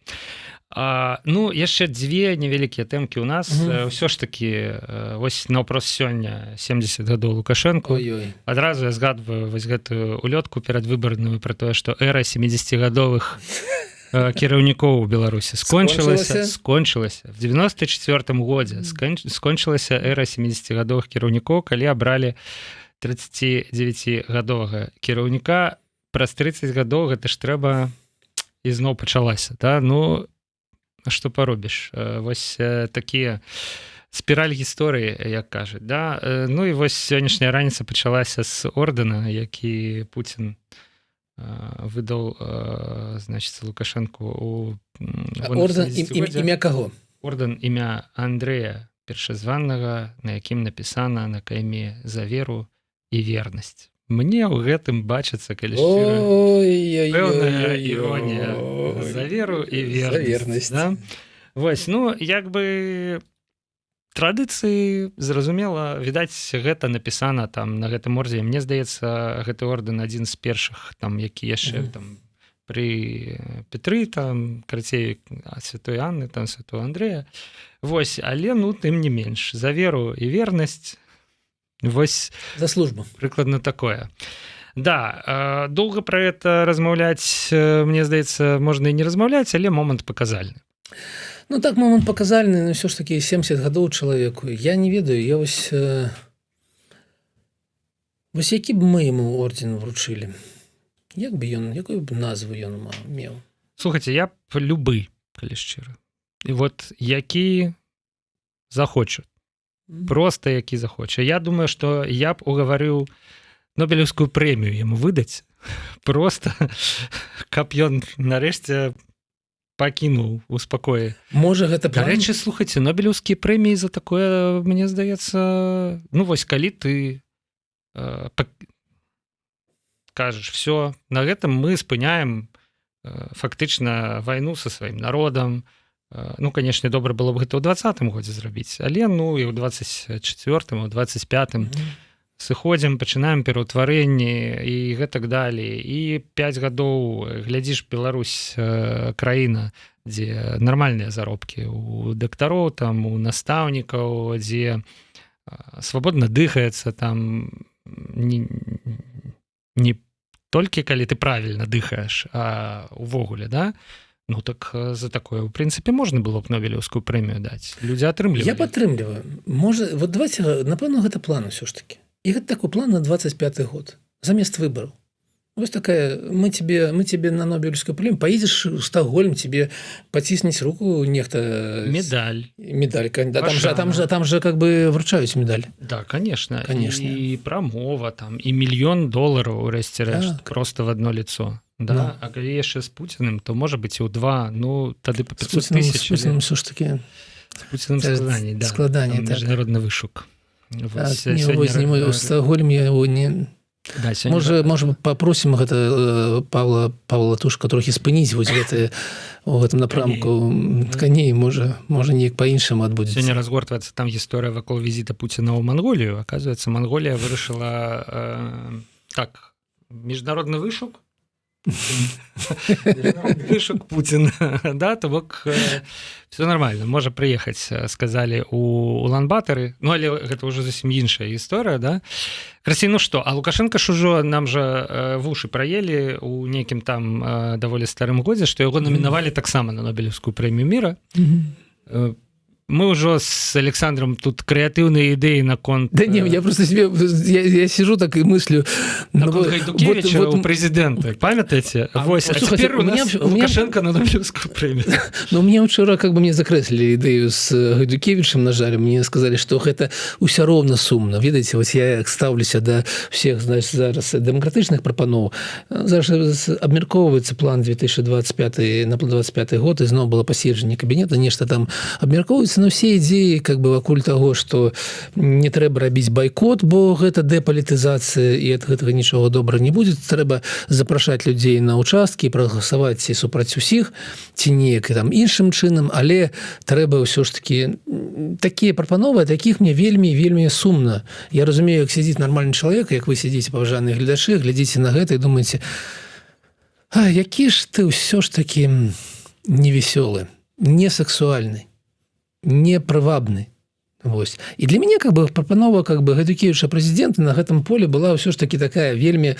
Ну, яшчэ 2 невялікія тэмкі ў нас. Ўсё ж такі, вось наўпрост сёння 70 гадоў Лукашэнку. Адразу я згадваю вось гэтую улётку перадвыбарную пра тое, што эра 70-гадовых кіраўнікоў у Беларусі скончылася. В 94 годзе скончылася эра 70-гадовых кіраўнікоў, калі абралі 39-гадовага кіраўніка. Праз 30 гадоў гэта ж трэба ізноў пачалася, да? Ну, што паробіш? Вось такія спіраль гісторыі, як кажуць, да? Ну і вось сённяшняя раніца пачалася з ордэна, які Пуцін выдаў, значыць, Лукашэнку у... Ордэн імя каго? Ордэн імя Андрэя Першазваннага, на якім напісана на кайме «За веру і вернасць». Мне ў гэтым бачыцца, калі шчыра, пэўная іронія за веру і вернасць. Да? Вось, ну, як бы традыцыі, зразумела, відаць, гэта напісана там на гэтым ордзе. Мне здаецца, гэты ордэн адзін з першых, там, які яшчэ там пры Петры, там, карацей, святой Анны, там, святого Андрэя. Вось, але, ну, тым не менш, за веру і вернасць. Вось за службу. Прыкладна такое. Да, доўга пра гэта размаўляць, мне здаецца, можна і не размаўляць, але момант паказальны. Ну так, момант паказальны, но ўсё ж такі 70 гадоў чалавеку. Я не ведаю, я вось які б мы яму орден вручылі? Як бы ён, якую б назву ён меў? Слухайце, я б любы, калі шчыра. І вот які захочу. Просто які захоча. Я думаю, што я б угаварыў нобелеўскую прэмію яму выдаць просто каб ён нарэшце пакінуў у спакоі. Можа гэта Дарэчы, слухайце, нобелеўскія прэміі за такое, мне здаецца, ну вось калі ты кажаш, все, на гэтым мы спыняем фактычна вайну са сваім народам. Ну, канешне, добра было б гэта ў 20-м годзе зрабіць, але ну і ў 24-м, у 25-м сыходзім, пачынаем пераўтварэнні і гэтак далей. І 5 гадоў глядзіш, Беларусь краіна, дзе нармальныя заробкі у дактароў, там у настаўнікаў, дзе свабодна дыхаецца, там не толькі калі ты правільна дыхаеш, а увогуле, да? Ну так за такое, в прынцыпе, можна было б нобелеўскую прэмію даць. Людзі атрымлівалі. Я падтрымліваю. Можа, вот давайте, напэўна, гэта план ўсё ж таки. І гэта такой план на 25-й год. Замест выбораў. Вось такая, мы тебе на нобелеўскую прэмію, поедешь в Стокгольм, тебе поціснець руку нехта... Медаль. Медаль, да, там же как бы вручаюць медаль. Да, конечно. Конечно. І прамова там, і $1 000 000, рэшце-рэшт, Так. просто в одно лицо. Да, Ну. а калі яшчэ з Пуціным, то можа быць і ў 2, ну тады по 500 С тысяч. Путиным все ж таки... З Пуціным складаней, да. Складаней, Там так. міжнародны вышук. Вось, Не, сёння вось, в Стокгольм я его не... Да, сёння... Можа попросім гэта Павла Тушка трохі спыніць вось гэта у гэтым напрамку коней, можа неяк па-іншаму адбудзецца. Сёння разгортваецца там гісторыя вакол візіта Пуціна ў Манголію. Оказывается, Манголія вырашыла так, міжнародны вышук, вышук Путина, да, то бок все нормально, можа прыехаць, сказалі у Улан-Батары, ну але гэта ўжо зусім іншая гісторыя, да. Красі, ну што, а Лукашенко ж ужо нам жа вушы праелі у нейкім там даволі старым годзе, што яго намінавалі таксама на Нобелеўскую прэмію міра. Мы ўжо з Александром тут крэатыўныя ідэі наконт... Да не, я просто себе... Я сижу так и мыслю... Наконт Гайдукевича у президента, памятаете? Вось, а теперь у нас Лукашенко на Нобелевскую премию. Но мне вчера как бы мне закреслили идею с Гайдукевичем, на жаль, мне сказали, что это ўсё роўна сумна. Видите, вот я ставлюся до всех, значит, зараз демократычных прапаноў. Зараз абмяркоўваецца план 2025 на 25 год, и зноў было паседжанне кабінета, нешта там абмяркоўваецца. Но все ідеі как бы вакуль таго, што не трэба рабіць байкот, бо гэта дэпалітызацыя і ад гэтага нічога добра не будзе. Трэба запрашаць людзей на ўчасткі, прагаласаваць ці супраць усіх, ці неяк там іншым чынам, але трэба ўсё ж такі такія прапановы, такіх мне вельмі сумна. Я разумею, як сядзіць нармальны чалавек, як вы сядзіце, паважаныя гледачы, глядзіце на гэта і думаеце, які ж ты ўсё ж такі невесёлы, несексуальны, непрывабны. Вось. І для мяне как бы прапанова как бы Гайдукевіча прэзідэнта на гэтым поле была ўсё ж таки такая вельмі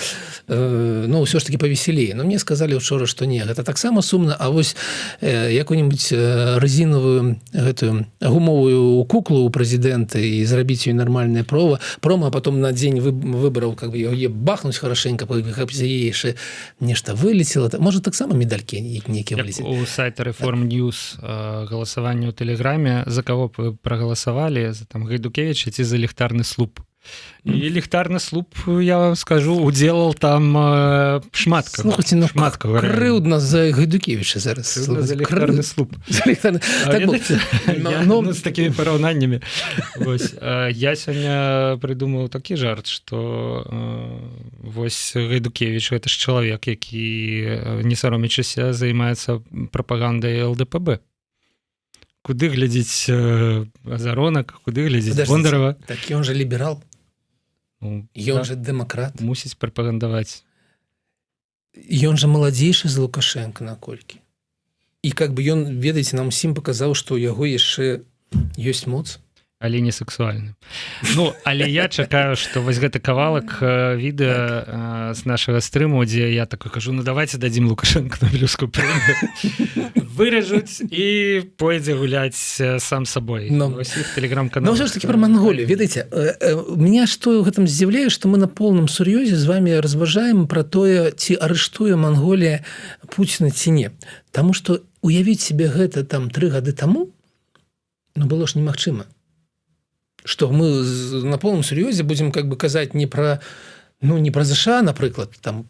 ну ўсё ж таки павесялей. Но мне сказали учора, што не, гэта таксама сумна, а вось якую-нибудь резиновую гэтую гумовую куклу у прэзідэнта і зрабіць ёй нармальнае промо, а потом на дзень выбараў как бы яе бахнуць хорошенько, каб з яе яшчэ нешта вылецела. Можа таксама медалькі нейкія вылецець. У сайта Reform News галасаванне ў Тэлеграме, за кого б вы прагаласавалі, за там Гайдукевича ці за ліхтарны слуп. І ліхтарны слуп, я вам скажу, уделал там шмат кого. Слухайте, ну крыўдна за Гайдукевича зараз. Крыўдна за ліхтарны слуп. З такімі параўнаннямі. Я сёння прыдумаў такі жарт, што вось Гайдукевич, гэта ж чалавек, які, не саромячыся, займаецца прапагандай ЛДПБ. Куды глядзіць Азаронак, куды глядзіць Бондарова. Так ён же ліберал. Ён же дэмакрат. Мусіць прапагандаваць. Ён же маладзейшы з Лукашенко наколькі. І как бы ён, ведаеце, нам усім паказаў, што ў яго яшчэ ёсць моц. Але не сексуальны. Ну, але я чакаю, што вось гэты кавалак відэа з нашага стрыму, дзе я такой кажу, ну давайте дадзім Лукашенко Нобелевскую прэмію. Выражуць і пойдзе гуляць сам сабой. Вось іх тэлеграм-канал. Но ўсё ж таки про Монголию. Ведаеце, меня што ў гэтым здзіўляе, што мы на полным сур'ёзе з вами разважаем про тое, ці арыштуе Монголія Пуціна ці не. Таму што уявіць себе гэта там 3 гады таму, ну было ж немагчыма. Что мы на полном серьезе будем как бы казаць не про ну, не про США, напрыклад, там,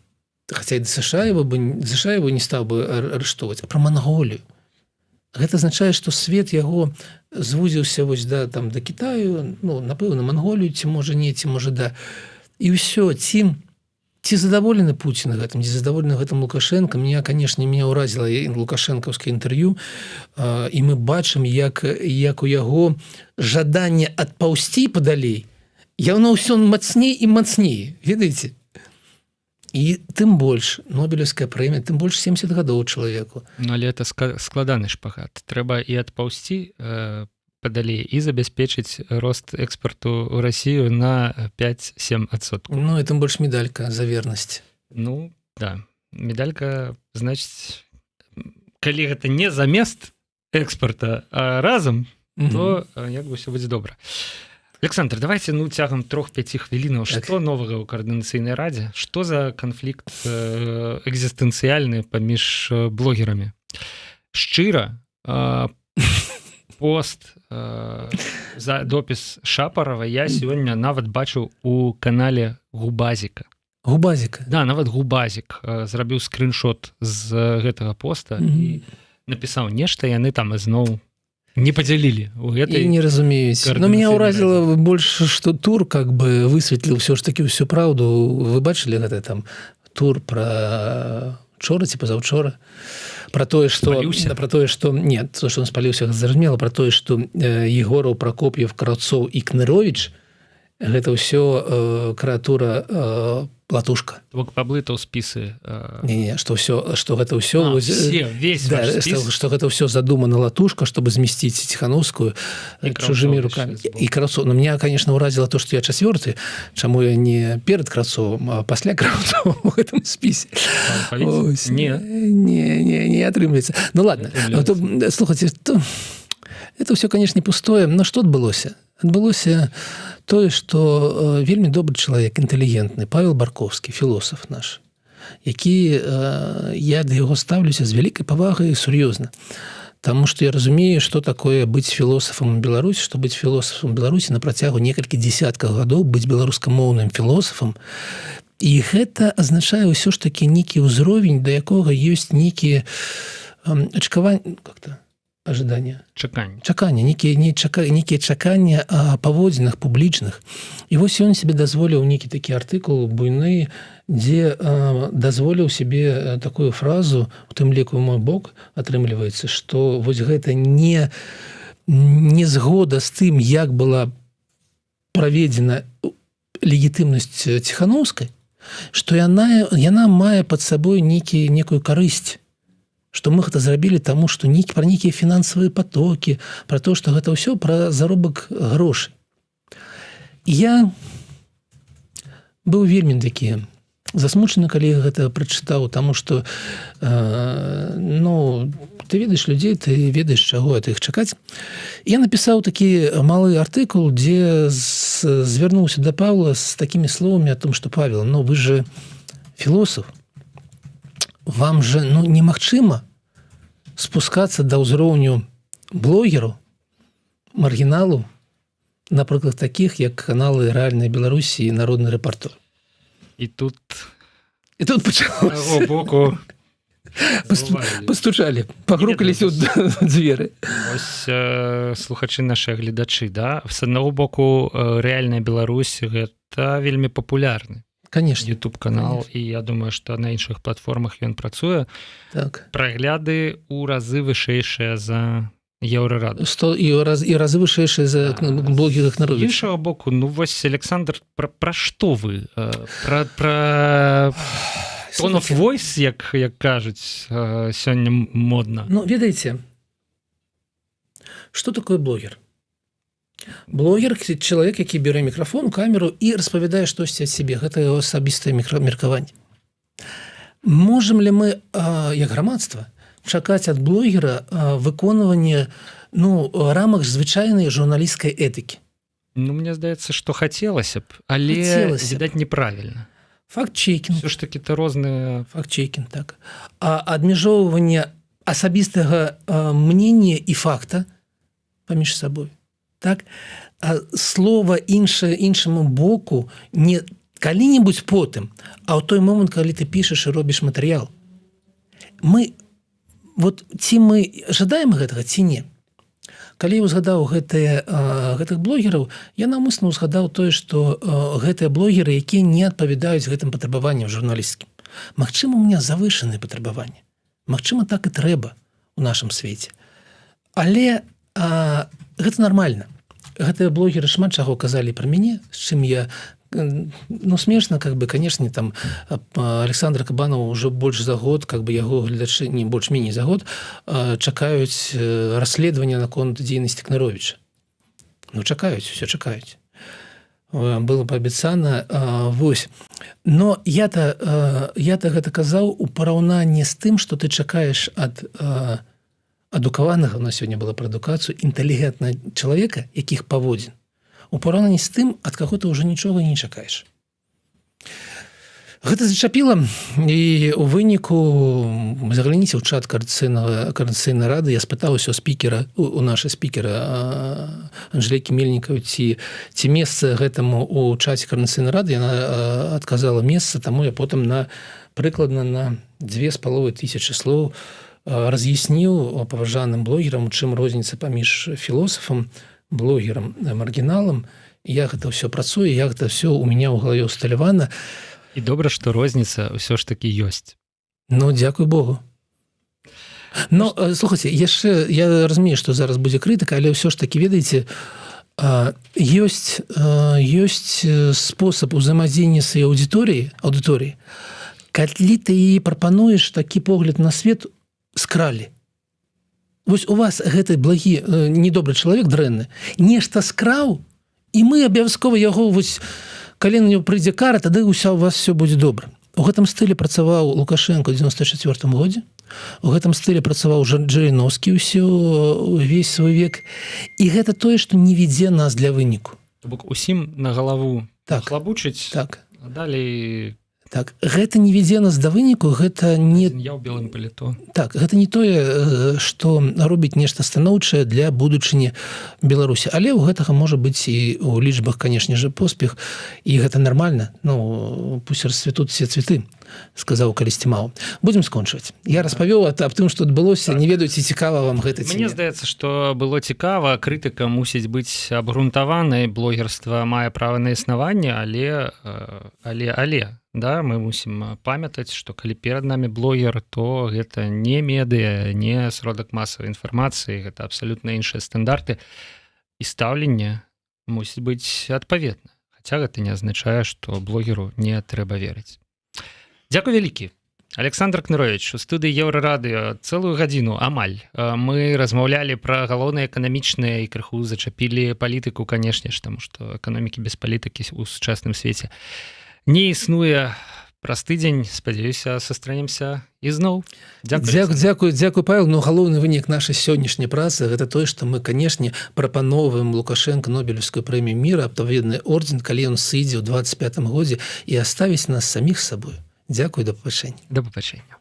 хотя и США его не стал бы арыштоўваць, а про Монголию. Гэта азначае, што свет яго звузіўся вось да Китаю, ну, напэўна, Монголію, ці можа не, ці можа да. І ўсё, ці задаволены Путін гэтым, ці задаволены гэтым Лукашенко. Меня ўразіла лукашэнкаўскае інтэрв'ю, і мы бачым, як у яго жаданне адпаўсці падалей, яно ўсё мацней і мацней, ведаеце? І тым больш Нобелевская прэмія, тым больш 70 гадоў чалавеку. Ну, але это складаны шпагат. Трэба і адпаўсці падалей і забяспечыць рост экспарту ў Расію на 5-7%. Ну, і тым больш медалька за вернасць. Ну, да. Медалька, значыць, калі гэта не замест экспарта, а разам, то як бы ўсё будзе добра. Александр, давайте цягам 3-5 хвілінаў. Так. Што новага ў каардынацыйнай радзе? Што за канфлікт экзістэнцыяльны паміж блогерамі? Шчыра, пост, допіс Шапарова я сёння нават бачыў у канале Губазіка. Губазіка? Да, нават Губазік зрабіў скриншот з гэтага поста і напісаў нешта, яны там ізноў не подзялілі у гэтай. І не разумеюць. Но меня ўразіла больш, што тур как бы высветліў ўсё ж такі ўсю праўду. Вы бачылі гэта там тур пра учора ці пазаўчора? Про тое, што нет, то, што он спаліўся, зразумела, про тое, што Егораў, Прокоп'ев, Краўцоў і Кныровіч гэта ўсё крэатура Латушка. Бок паблытаў спісы. Не, што гэта ўсё весь ваш спіс. Што гэта ўсё задумана Латушка, чтобы змесціць Ціхановскую чужымі руками. І Краўцоў. Но меня, конечно, ўразіла то, што я 4-й, чаму я не перад Краўцовым, а пасля Краўцова ў гэтым спісе. Не атрымліваецца. Ну ладно, слухайте, это ўсё, конечно, не пустое. Но што адбылося? Адбылося тое, што вельмі добры чалавек, інтэлігентны, Павел Барковскі, філосаф наш, які я да яго ставлюся з вялікай павагай і сур'ёзна. Таму што я разумею, што такое быць філосафам у Беларусі, што быць філосафам у Беларусі на працягу некалькі дзесяткаў гадоў, быць беларускамоўным філосафам. І гэта азначае ўсё ж такі нейкі ўзровень, да якога ёсць нейкія ачкаванні, как-то ожидания. Чаканне, некие чаканне о паводзінах публічных. І вось ён себе дазволіў нейкі такі артыкул буйны, дзе дазволіў себе такую фразу, у тым ліку ў мой бок атрымліваецца, што вось гэта не згода з тым, як была праведзена легітымнасць Ціхановскай, што яна мае пад сабой некую карысць. Што мы гэта зрабілі таму, што пра нейкія фінансавыя потокі, пра то, што гэта ўсё пра заробак грошай. І я быў вельмі такі засмучаны, калі я гэта прачытаў, таму што ты ведаеш людзей, ты ведаеш, чаго ад іх чакаць. Я напісаў такі малы артыкул, дзе звярнуўся да Павла з такімі словамі о том, што Павел, вы же філосаф, вам же немагчыма спускацца да ўзроўню блогераў, маргіналаў, напрыклад, такіх, як каналы «Рэальная Беларусі» і «Народны рэпартер». І тут пачалося. Боку пастучалі, пагрукаліся ў дзверы. Ось слухачы, нашы гледачы, да? З аднаго боку, «Рэальная Беларусь» гэта вельмі папулярны. Конечно. YouTube-канал, і я думаю, што на іншых платформах ён працуе. Так. Прагляды ў разы вышэйшыя за Еўрараду. І разы вышэйшыя за блогерах Кныровіча. З іншага боку, вось, Александр, пра што вы? Пра tone of voice, як кажуць, сёння модна. Ведаеце, што такое блогер? Блогер – чалавек, які бярэ мікрафон, камеру і распавядае штосьці ад сябе. Гэта яго асабістае меркаванне. Можам ли мы, як грамадства, чакаць ад блогера выконвання рамак звычайнай журналісцкай этыкі? Мне здаецца, што хацелася б, але, відаць, неправільна. Факт-чекінг. Все ж таки это розныя... Факт-чекінг, так. А адмяжоўванне асабістага мнення і факта паміж сабой. Так? А слова іншаму боку не калі-небудзь потым, а ў той момант, калі ты пішаш і робіш матэрыял, ці мы жадаем гэтага, ці не. Калі я ўзгадаў гэтых блогераў, я наўмысна ўзгадаў тое, што гэтыя блогеры, якія не адпавядаюць гэтым патрабаванням журналісцкім. Магчыма, у меня завышаныя патрабаванні. Магчыма, так і трэба у нашым свеце. Але гэта нармальна. Гэтыя блогеры шмат чаго казалі пра мяне, з чым я смешна, канешне, там Александр Кабанов уже больш за год, яго гледачы, не больш-меней за год, чакаюць расследавання наконт дзейнасці Кныровіча. Чакаюць, усё чакаюць. Было паабяцана. Но я-то гэта казаў у параўнанні з тым, што ты чакаеш ад адукаванага, у нас сёння была пра адукацыю, інтэлігентнага чалавека, якіх паводзін, у параўнанні з тым, ад каго ты ўжо нічога не чакаеш. Гэта зачапіла, і ў выніку загляніце ў чат Координацыйнай рады, я спытаўся у нашай спікера Анжелікі Мельнікавай, ці месца гэтаму ў чаце Координацыйнай рады, яна адказала месца, таму я потым прыкладна на 2500 слоў раз'ясніў паважаным блогерам, у чым розніца паміж філосафам, блогерам, маргіналам. Я гэта ўсё працую, я гэта ўсё у мяне ў галаве усталявана. І добра, што розніца ўсё ж такі ёсць. Дзякуй Богу. Слухайце, яшчэ я разумею, што зараз будзе крытыка, але ўсё ж такі, ведаеце, ёсць спосаб узаемадзеяння сваёй аўдыторыі, калі ты їй прапануеш такі погляд на свет, скралі. Вось у вас гэты благі, недобры чалавек, дрэнны, нешта скраў, і мы абавязкова яго, калі на него прыйдзе кара, тады у вас все будзе добра. У гэтым стылі працаваў Лукашенко ў 94 годзе, у гэтым стылі працаваў Жириновскі увесь свой век, і гэта тое, што не вядзе нас для выніку. То бок усім на галаву хлабучыць, а далей... Так, гэта не вядзе нас да выніку, гэта не... Я ў белым паліто. Так, гэта не тое, што робіць нешта станоўчае для будучыні Беларусі. Але ў гэтага можа быць і ў лічбах, канешне же, поспех, і гэта нармальна. Пусть расцвітуць все цветы, сказаў калісьці Мао. Будзем скончваць. Я распавёў аб тым, што адбылося, не ведаю, ці цікава вам гэта ці не. Мне здаецца, што было цікава, крытыка мусіць быць абгрунтаванай, блогерства мае права на існаванне, але мы мусім памятаць, што калі перад намі блогер, то гэта не медыа, не сродак масавай інфармацыі, гэта абсалютна іншыя стандарты, і стаўленне мусіць быць адпаведна. Хаця гэта не азначае, што блогеру не трэба верыць. Дзякуй вялікі. Александр Кныровіч, у студыі Еўрарадыё цэлую гадзіну амаль. Мы размаўлялі пра галоўныя эканамічныя і крыху зачапілі палітыку, канешне ж, таму што эканомікі без палітыкі ў сучасным свеце не існуе. Праз тыдзень, спадзяюся, сустрэнемся ізноў. Дзякуй, Павел. Галоўны вынік нашай сённяшняй працы гэта тое, што мы, канешне, прапановваем Лукашенко Нобелевскую прэмію міра, адпаведны ордэн, калі ён сыдзе ў 25 годзе і аставіць нас саміх сабою. Дзякуй, да пабачэння. Да пабачэння.